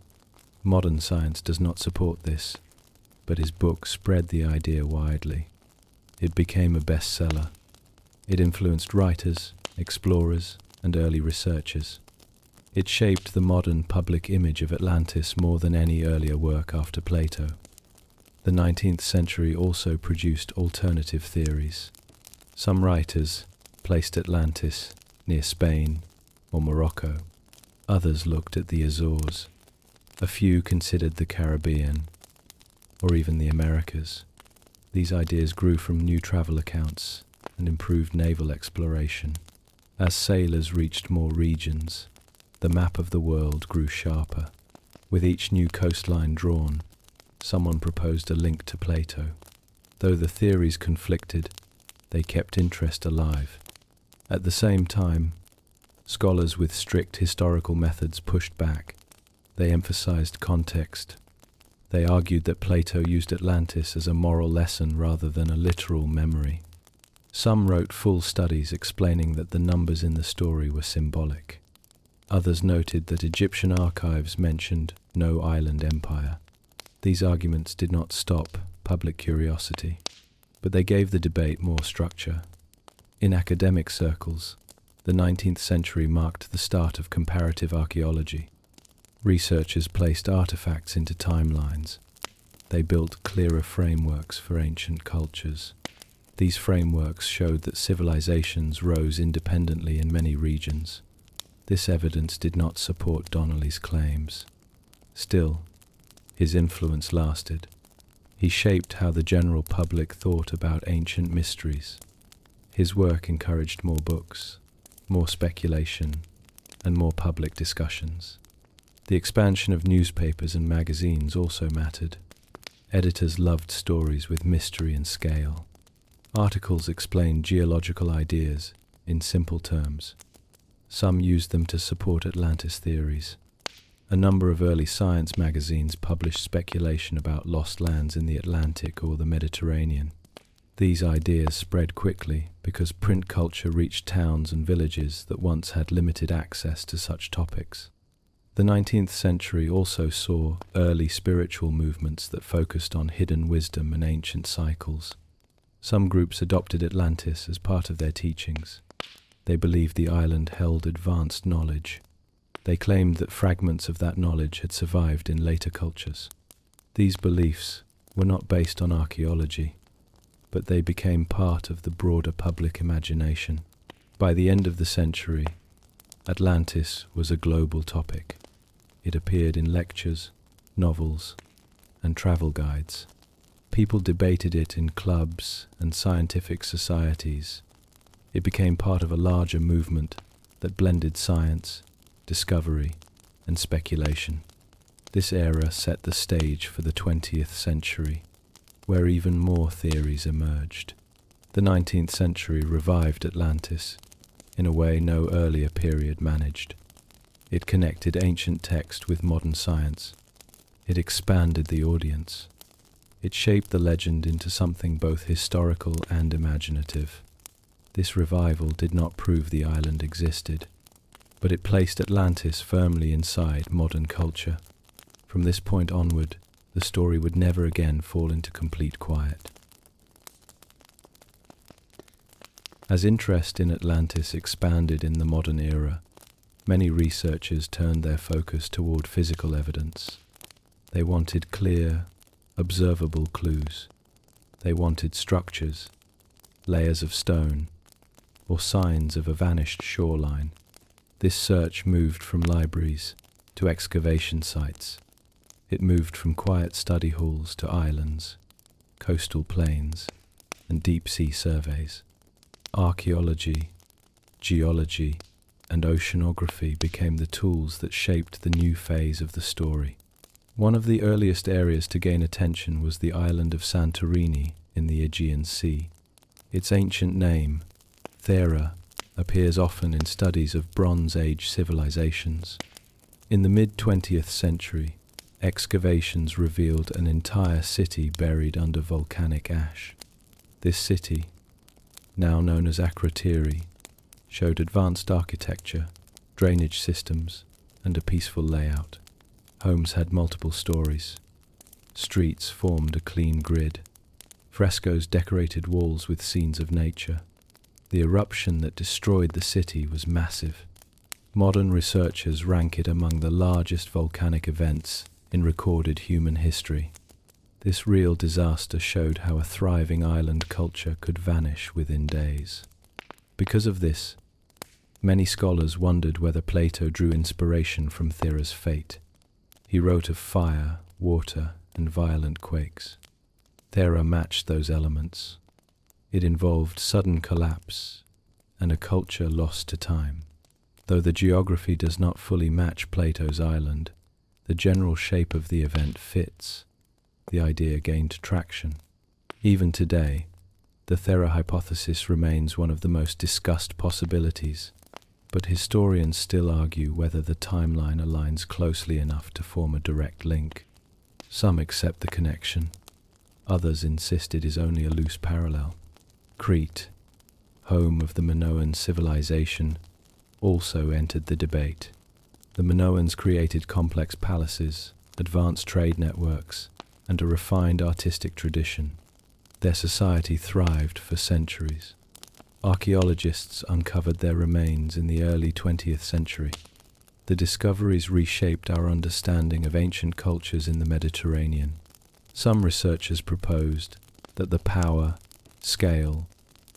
Modern science does not support this, but his book spread the idea widely. It became a bestseller. It influenced writers, explorers, and early researchers. It shaped the modern public image of Atlantis more than any earlier work after Plato. The 19th century also produced alternative theories. Some writers placed Atlantis near Spain or Morocco. Others looked at the Azores. A few considered the Caribbean or even the Americas. These ideas grew from new travel accounts and improved naval exploration. As sailors reached more regions, the map of the world grew sharper. With each new coastline drawn, someone proposed a link to Plato. Though the theories conflicted, they kept interest alive. At the same time, scholars with strict historical methods pushed back. They emphasized context. They argued that Plato used Atlantis as a moral lesson rather than a literal memory. Some wrote full studies explaining that the numbers in the story were symbolic. Others noted that Egyptian archives mentioned no island empire. These arguments did not stop public curiosity, but they gave the debate more structure. In academic circles, the 19th century marked the start of comparative archaeology. Researchers placed artifacts into timelines. They built clearer frameworks for ancient cultures. These frameworks showed that civilizations rose independently in many regions. This evidence did not support Donnelly's claims. Still, his influence lasted. He shaped how the general public thought about ancient mysteries. His work encouraged more books, more speculation, and more public discussions. The expansion of newspapers and magazines also mattered. Editors loved stories with mystery and scale. Articles explained geological ideas in simple terms. Some used them to support Atlantis theories. A number of early science magazines published speculation about lost lands in the Atlantic or the Mediterranean. These ideas spread quickly because print culture reached towns and villages that once had limited access to such topics. The 19th century also saw early spiritual movements that focused on hidden wisdom and ancient cycles. Some groups adopted Atlantis as part of their teachings. They believed the island held advanced knowledge. They claimed that fragments of that knowledge had survived in later cultures. These beliefs were not based on archaeology, but they became part of the broader public imagination. By the end of the century, Atlantis was a global topic. It appeared in lectures, novels, and travel guides. People debated it in clubs and scientific societies. It became part of a larger movement that blended science, discovery, and speculation. This era set the stage for the 20th century, where even more theories emerged. The 19th century revived Atlantis in a way no earlier period managed. It connected ancient text with modern science. It expanded the audience. It shaped the legend into something both historical and imaginative. This revival did not prove the island existed, but it placed Atlantis firmly inside modern culture. From this point onward, the story would never again fall into complete quiet. As interest in Atlantis expanded in the modern era, many researchers turned their focus toward physical evidence. They wanted clear, observable clues. They wanted structures, layers of stone, or signs of a vanished shoreline. This search moved from libraries to excavation sites. It moved from quiet study halls to islands, coastal plains, and deep-sea surveys. Archaeology, geology, and oceanography became the tools that shaped the new phase of the story. One of the earliest areas to gain attention was the island of Santorini in the Aegean Sea. Its ancient name, Thera, appears often in studies of Bronze Age civilizations. In the mid-20th century, excavations revealed an entire city buried under volcanic ash. This city, now known as Akrotiri, showed advanced architecture, drainage systems, and a peaceful layout. Homes had multiple stories. Streets formed a clean grid. Frescoes decorated walls with scenes of nature. The eruption that destroyed the city was massive. Modern researchers rank it among the largest volcanic events in recorded human history. This real disaster showed how a thriving island culture could vanish within days. Because of this, many scholars wondered whether Plato drew inspiration from Thera's fate. He wrote of fire, water, and violent quakes. Thera matched those elements. It involved sudden collapse and a culture lost to time. Though the geography does not fully match Plato's island, the general shape of the event fits. The idea gained traction. Even today, the Thera hypothesis remains one of the most discussed possibilities, but historians still argue whether the timeline aligns closely enough to form a direct link. Some accept the connection. Others insist it is only a loose parallel. Crete, home of the Minoan civilization, also entered the debate. The Minoans created complex palaces, advanced trade networks, and a refined artistic tradition. Their society thrived for centuries. Archaeologists uncovered their remains in the early 20th century. The discoveries reshaped our understanding of ancient cultures in the Mediterranean. Some researchers proposed that the power, scale,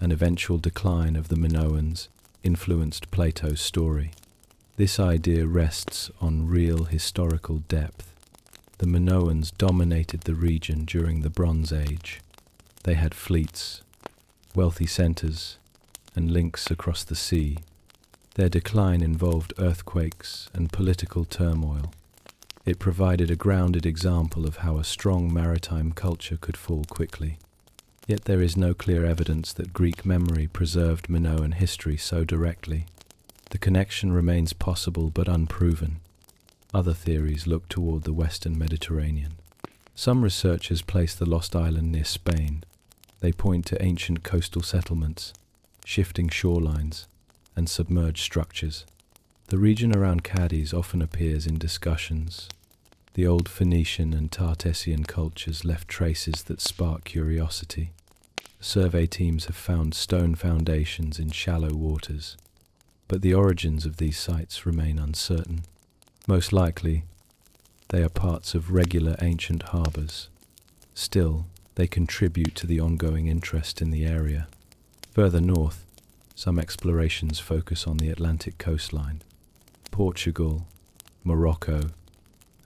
and eventual decline of the Minoans influenced Plato's story. This idea rests on real historical depth. The Minoans dominated the region during the Bronze Age. They had fleets, wealthy centers, and links across the sea. Their decline involved earthquakes and political turmoil. It provided a grounded example of how a strong maritime culture could fall quickly. Yet there is no clear evidence that Greek memory preserved Minoan history so directly. The connection remains possible but unproven. Other theories look toward the Western Mediterranean. Some researchers place the lost island near Spain. They point to ancient coastal settlements, shifting shorelines, and submerged structures. The region around Cadiz often appears in discussions. The old Phoenician and Tartessian cultures left traces that spark curiosity. Survey teams have found stone foundations in shallow waters, but the origins of these sites remain uncertain. Most likely, they are parts of regular ancient harbors. Still, they contribute to the ongoing interest in the area. Further north, some explorations focus on the Atlantic coastline. Portugal, Morocco,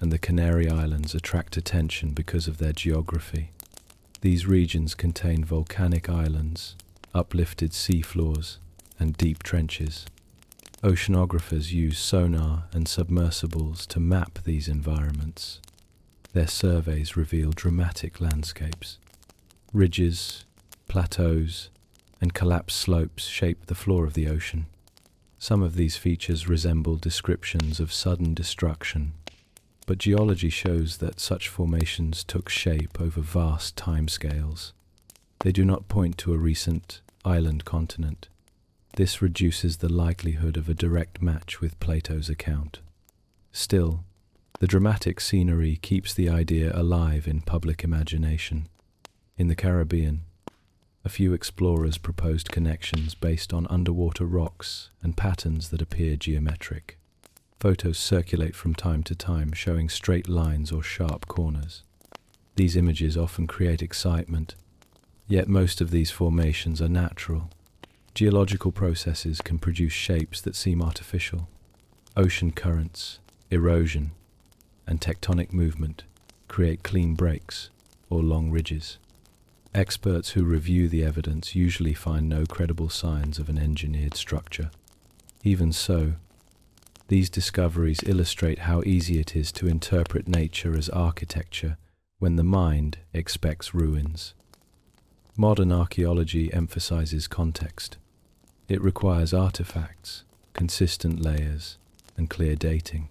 and the Canary Islands attract attention because of their geography. These regions contain volcanic islands, uplifted seafloors, and deep trenches. Oceanographers use sonar and submersibles to map these environments. Their surveys reveal dramatic landscapes. Ridges, plateaus, and collapsed slopes shape the floor of the ocean. Some of these features resemble descriptions of sudden destruction, but geology shows that such formations took shape over vast timescales. They do not point to a recent island continent. This reduces the likelihood of a direct match with Plato's account. Still, the dramatic scenery keeps the idea alive in public imagination. In the Caribbean, a few explorers proposed connections based on underwater rocks and patterns that appear geometric. Photos circulate from time to time showing straight lines or sharp corners. These images often create excitement, yet most of these formations are natural. Geological processes can produce shapes that seem artificial. Ocean currents, erosion, and tectonic movement create clean breaks or long ridges. Experts who review the evidence usually find no credible signs of an engineered structure. Even so, these discoveries illustrate how easy it is to interpret nature as architecture when the mind expects ruins. Modern archaeology emphasizes context. It requires artifacts, consistent layers, and clear dating.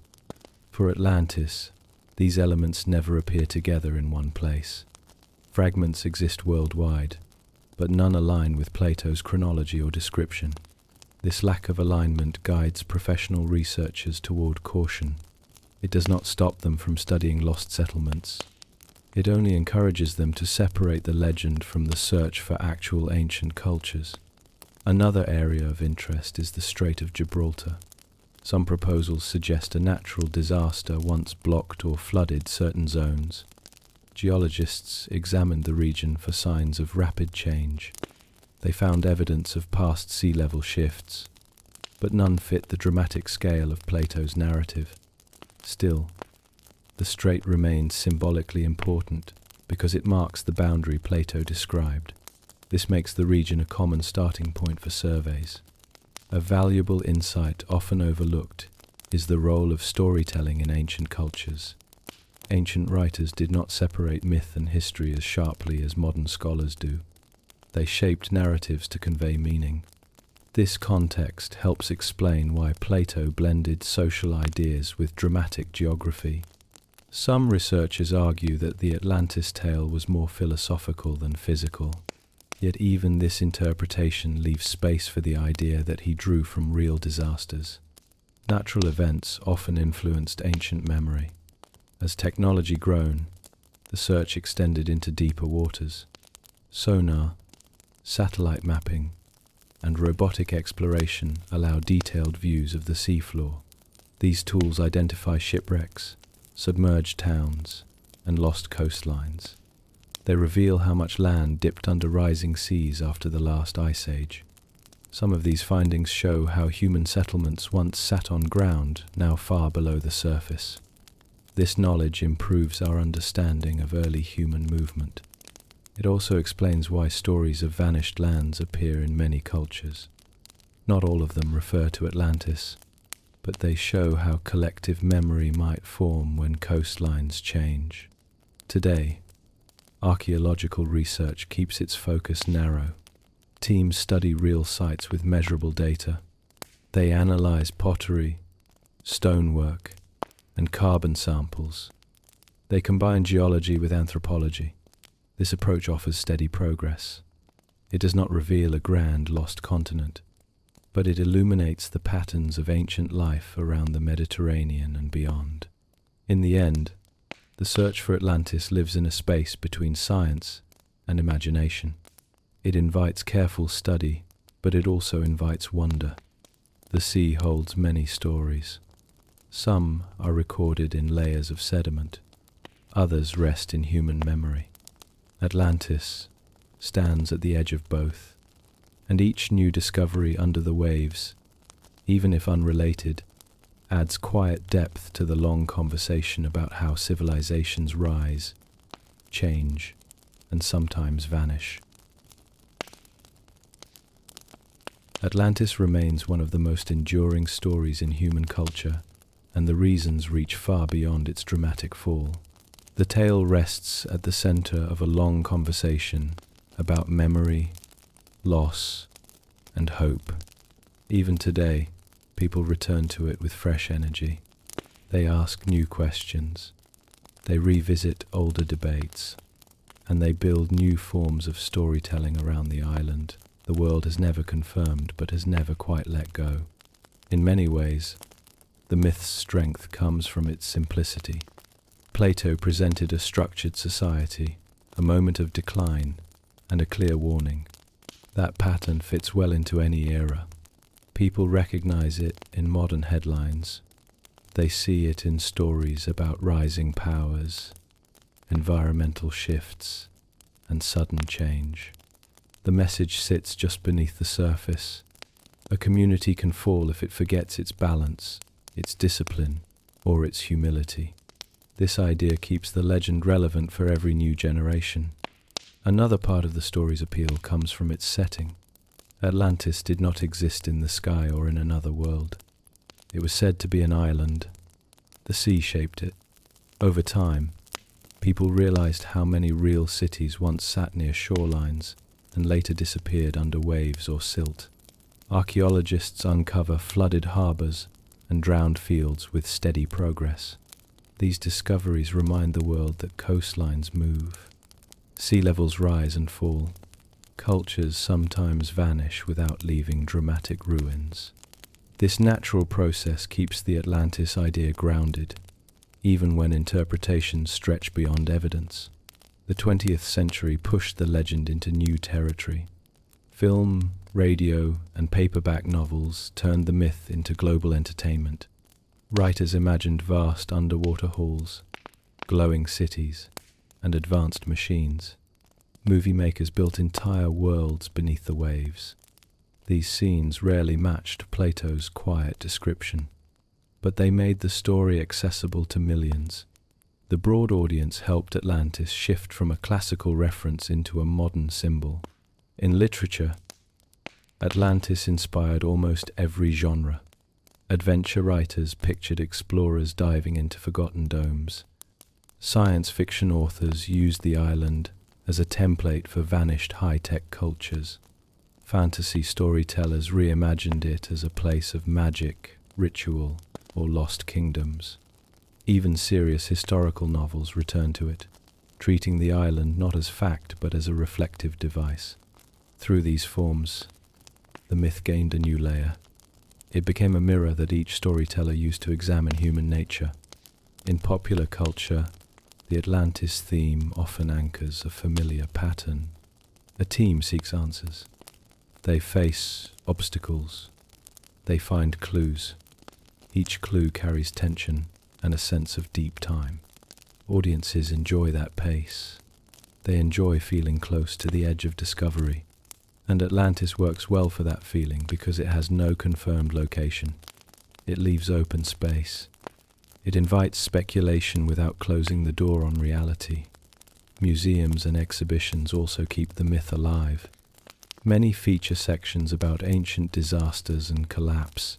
For Atlantis, these elements never appear together in one place. Fragments exist worldwide, but none align with Plato's chronology or description. This lack of alignment guides professional researchers toward caution. It does not stop them from studying lost settlements. It only encourages them to separate the legend from the search for actual ancient cultures. Another area of interest is the Strait of Gibraltar. Some proposals suggest a natural disaster once blocked or flooded certain zones. Geologists examined the region for signs of rapid change. They found evidence of past sea level shifts, but none fit the dramatic scale of Plato's narrative. Still, the strait remains symbolically important because it marks the boundary Plato described. This makes the region a common starting point for surveys. A valuable insight often overlooked is the role of storytelling in ancient cultures. Ancient writers did not separate myth and history as sharply as modern scholars do. They shaped narratives to convey meaning. This context helps explain why Plato blended social ideas with dramatic geography. Some researchers argue that the Atlantis tale was more philosophical than physical, yet even this interpretation leaves space for the idea that he drew from real disasters. Natural events often influenced ancient memory. As technology grown, the search extended into deeper waters. Sonar, satellite mapping, and robotic exploration allow detailed views of the seafloor. These tools identify shipwrecks, submerged towns, and lost coastlines. They reveal how much land dipped under rising seas after the last ice age. Some of these findings show how human settlements once sat on ground, now far below the surface. This knowledge improves our understanding of early human movement. It also explains why stories of vanished lands appear in many cultures. Not all of them refer to Atlantis, but they show how collective memory might form when coastlines change. Today, archaeological research keeps its focus narrow. Teams study real sites with measurable data. They analyze pottery, stonework, and carbon samples. They combine geology with anthropology. This approach offers steady progress. It does not reveal a grand lost continent, but it illuminates the patterns of ancient life around the Mediterranean and beyond. In the end, the search for Atlantis lives in a space between science and imagination. It invites careful study, but it also invites wonder. The sea holds many stories. Some are recorded in layers of sediment. Others rest in human memory. Atlantis stands at the edge of both, and each new discovery under the waves, even if unrelated, adds quiet depth to the long conversation about how civilizations rise, change, and sometimes vanish. Atlantis remains one of the most enduring stories in human culture, and the reasons reach far beyond its dramatic fall. The tale rests at the center of a long conversation about memory, loss, and hope. Even today, people return to it with fresh energy. They ask new questions, they revisit older debates, and they build new forms of storytelling around the island the world has never confirmed but has never quite let go. In many ways, the myth's strength comes from its simplicity. Plato presented a structured society, a moment of decline, and a clear warning. That pattern fits well into any era. People recognize it in modern headlines. They see it in stories about rising powers, environmental shifts, and sudden change. The message sits just beneath the surface. A community can fall if it forgets its balance, its discipline, or its humility. This idea keeps the legend relevant for every new generation. Another part of the story's appeal comes from its setting. Atlantis did not exist in the sky or in another world. It was said to be an island. The sea shaped it. Over time, people realized how many real cities once sat near shorelines and later disappeared under waves or silt. Archaeologists uncover flooded harbors and drowned fields with steady progress. These discoveries remind the world that coastlines move, sea levels rise and fall, cultures sometimes vanish without leaving dramatic ruins. This natural process keeps the Atlantis idea grounded, even when interpretations stretch beyond evidence. The 20th century pushed the legend into new territory. Film, radio, and paperback novels turned the myth into global entertainment. Writers imagined vast underwater halls, glowing cities, and advanced machines. Movie makers built entire worlds beneath the waves. These scenes rarely matched Plato's quiet description, but they made the story accessible to millions. The broad audience helped Atlantis shift from a classical reference into a modern symbol. In literature, Atlantis inspired almost every genre. Adventure writers pictured explorers diving into forgotten domes. Science fiction authors used the island as a template for vanished high-tech cultures. Fantasy storytellers reimagined it as a place of magic, ritual, or lost kingdoms. Even serious historical novels returned to it, treating the island not as fact but as a reflective device. Through these forms, the myth gained a new layer. It became a mirror that each storyteller used to examine human nature. In popular culture, the Atlantis theme often anchors a familiar pattern. A team seeks answers. They face obstacles. They find clues. Each clue carries tension and a sense of deep time. Audiences enjoy that pace. They enjoy feeling close to the edge of discovery. And Atlantis works well for that feeling because it has no confirmed location. It leaves open space. It invites speculation without closing the door on reality. Museums and exhibitions also keep the myth alive. Many feature sections about ancient disasters and collapse.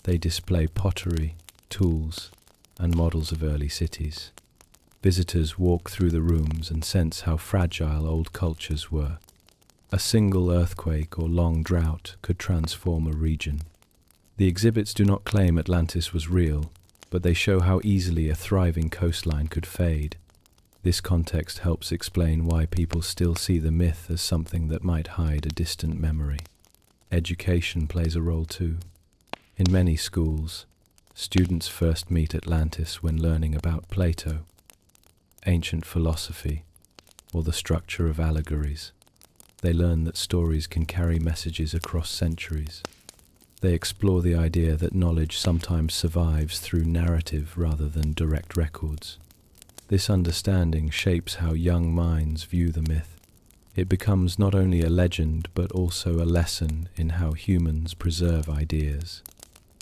They display pottery, tools, and models of early cities. Visitors walk through the rooms and sense how fragile old cultures were. A single earthquake or long drought could transform a region. The exhibits do not claim Atlantis was real, but they show how easily a thriving coastline could fade. This context helps explain why people still see the myth as something that might hide a distant memory. Education plays a role too. In many schools, students first meet Atlantis when learning about Plato, ancient philosophy, or the structure of allegories. They learn that stories can carry messages across centuries. They explore the idea that knowledge sometimes survives through narrative rather than direct records. This understanding shapes how young minds view the myth. It becomes not only a legend but also a lesson in how humans preserve ideas.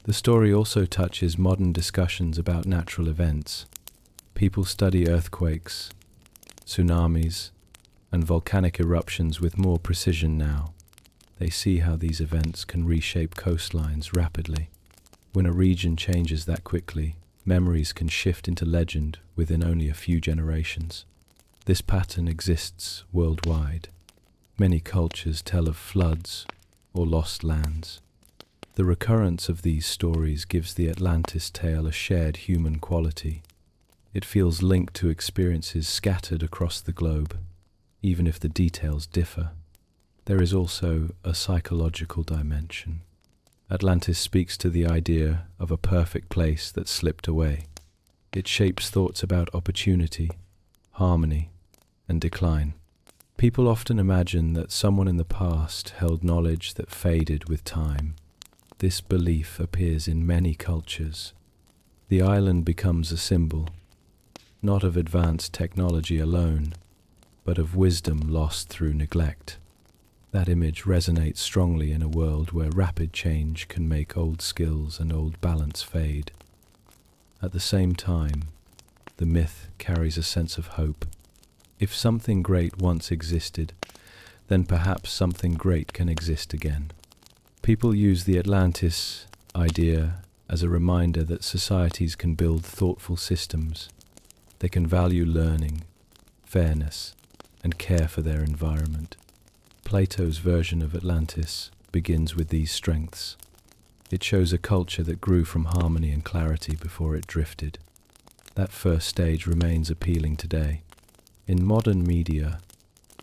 The story also touches modern discussions about natural events. People study earthquakes, tsunamis, and volcanic eruptions with more precision now. They see how these events can reshape coastlines rapidly. When a region changes that quickly, memories can shift into legend within only a few generations. This pattern exists worldwide. Many cultures tell of floods or lost lands. The recurrence of these stories gives the Atlantis tale a shared human quality. It feels linked to experiences scattered across the globe, even if the details differ. There is also a psychological dimension. Atlantis speaks to the idea of a perfect place that slipped away. It shapes thoughts about opportunity, harmony, and decline. People often imagine that someone in the past held knowledge that faded with time. This belief appears in many cultures. The island becomes a symbol, not of advanced technology alone, but of wisdom lost through neglect. That image resonates strongly in a world where rapid change can make old skills and old balance fade. At the same time, the myth carries a sense of hope. If something great once existed, then perhaps something great can exist again. People use the Atlantis idea as a reminder that societies can build thoughtful systems. They can value learning, fairness, and care for their environment. Plato's version of Atlantis begins with these strengths. It shows a culture that grew from harmony and clarity before it drifted. That first stage remains appealing today. In modern media,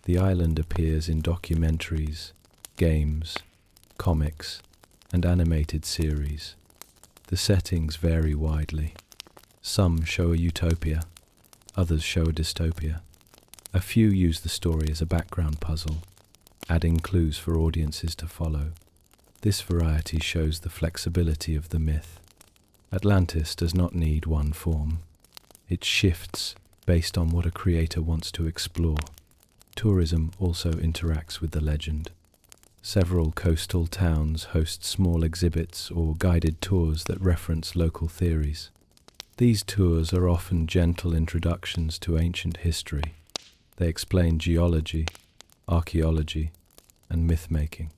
the island appears in documentaries, games, comics, and animated series. The settings vary widely. Some show a utopia, others show a dystopia. A few use the story as a background puzzle, adding clues for audiences to follow. This variety shows the flexibility of the myth. Atlantis does not need one form. It shifts based on what a creator wants to explore. Tourism also interacts with the legend. Several coastal towns host small exhibits or guided tours that reference local theories. These tours are often gentle introductions to ancient history. They explain geology, archaeology, and myth-making.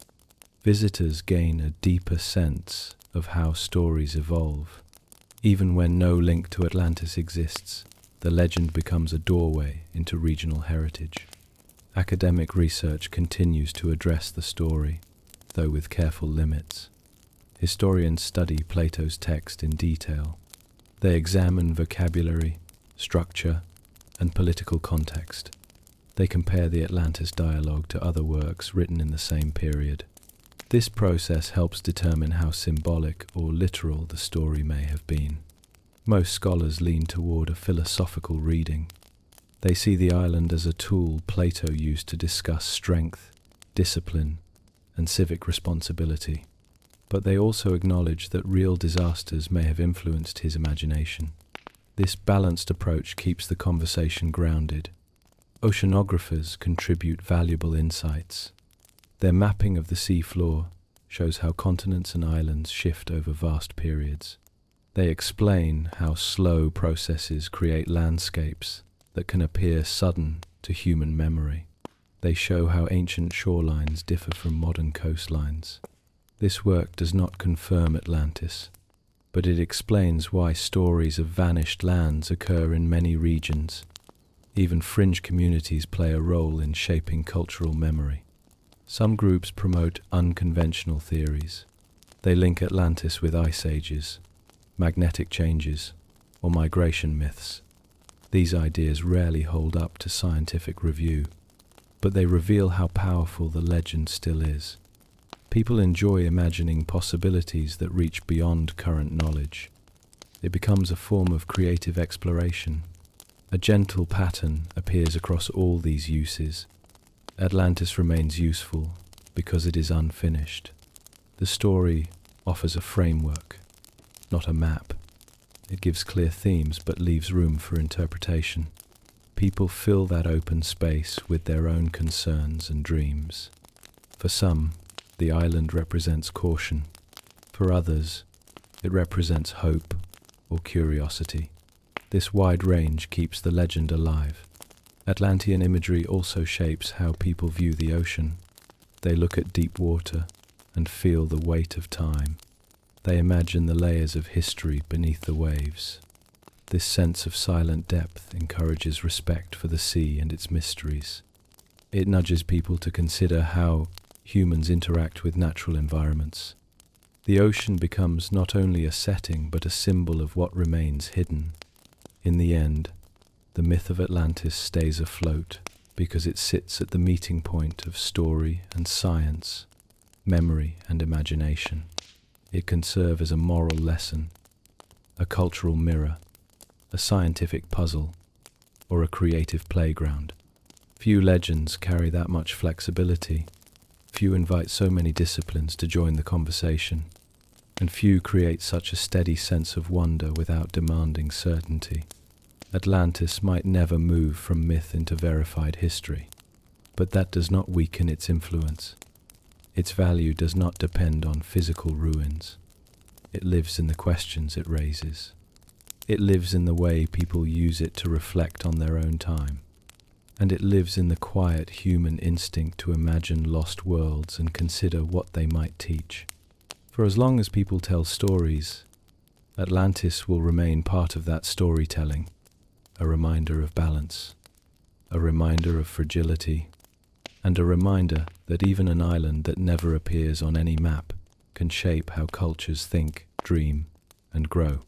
Visitors gain a deeper sense of how stories evolve. Even when no link to Atlantis exists, the legend becomes a doorway into regional heritage. Academic research continues to address the story, though with careful limits. Historians study Plato's text in detail. They examine vocabulary, structure, and political context. They compare the Atlantis dialogue to other works written in the same period. This process helps determine how symbolic or literal the story may have been. Most scholars lean toward a philosophical reading. They see the island as a tool Plato used to discuss strength, discipline, and civic responsibility. But they also acknowledge that real disasters may have influenced his imagination. This balanced approach keeps the conversation grounded. Oceanographers contribute valuable insights. Their mapping of the sea floor shows how continents and islands shift over vast periods. They explain how slow processes create landscapes that can appear sudden to human memory. They show how ancient shorelines differ from modern coastlines. This work does not confirm Atlantis, but it explains why stories of vanished lands occur in many regions. Even fringe communities play a role in shaping cultural memory. Some groups promote unconventional theories. They link Atlantis with ice ages, magnetic changes, or migration myths. These ideas rarely hold up to scientific review, but they reveal how powerful the legend still is. People enjoy imagining possibilities that reach beyond current knowledge. It becomes a form of creative exploration. A gentle pattern appears across all these uses. Atlantis remains useful because it is unfinished. The story offers a framework, not a map. It gives clear themes but leaves room for interpretation. People fill that open space with their own concerns and dreams. For some, the island represents caution. For others, it represents hope or curiosity. This wide range keeps the legend alive. Atlantean imagery also shapes how people view the ocean. They look at deep water and feel the weight of time. They imagine the layers of history beneath the waves. This sense of silent depth encourages respect for the sea and its mysteries. It nudges people to consider how humans interact with natural environments. The ocean becomes not only a setting but a symbol of what remains hidden. In the end, the myth of Atlantis stays afloat because it sits at the meeting point of story and science, memory and imagination. It can serve as a moral lesson, a cultural mirror, a scientific puzzle, or a creative playground. Few legends carry that much flexibility. Few invite so many disciplines to join the conversation, and few create such a steady sense of wonder without demanding certainty. Atlantis might never move from myth into verified history, but that does not weaken its influence. Its value does not depend on physical ruins. It lives in the questions it raises. It lives in the way people use it to reflect on their own time. And it lives in the quiet human instinct to imagine lost worlds and consider what they might teach. For as long as people tell stories, Atlantis will remain part of that storytelling, a reminder of balance, a reminder of fragility, and a reminder that even an island that never appears on any map can shape how cultures think, dream, and grow.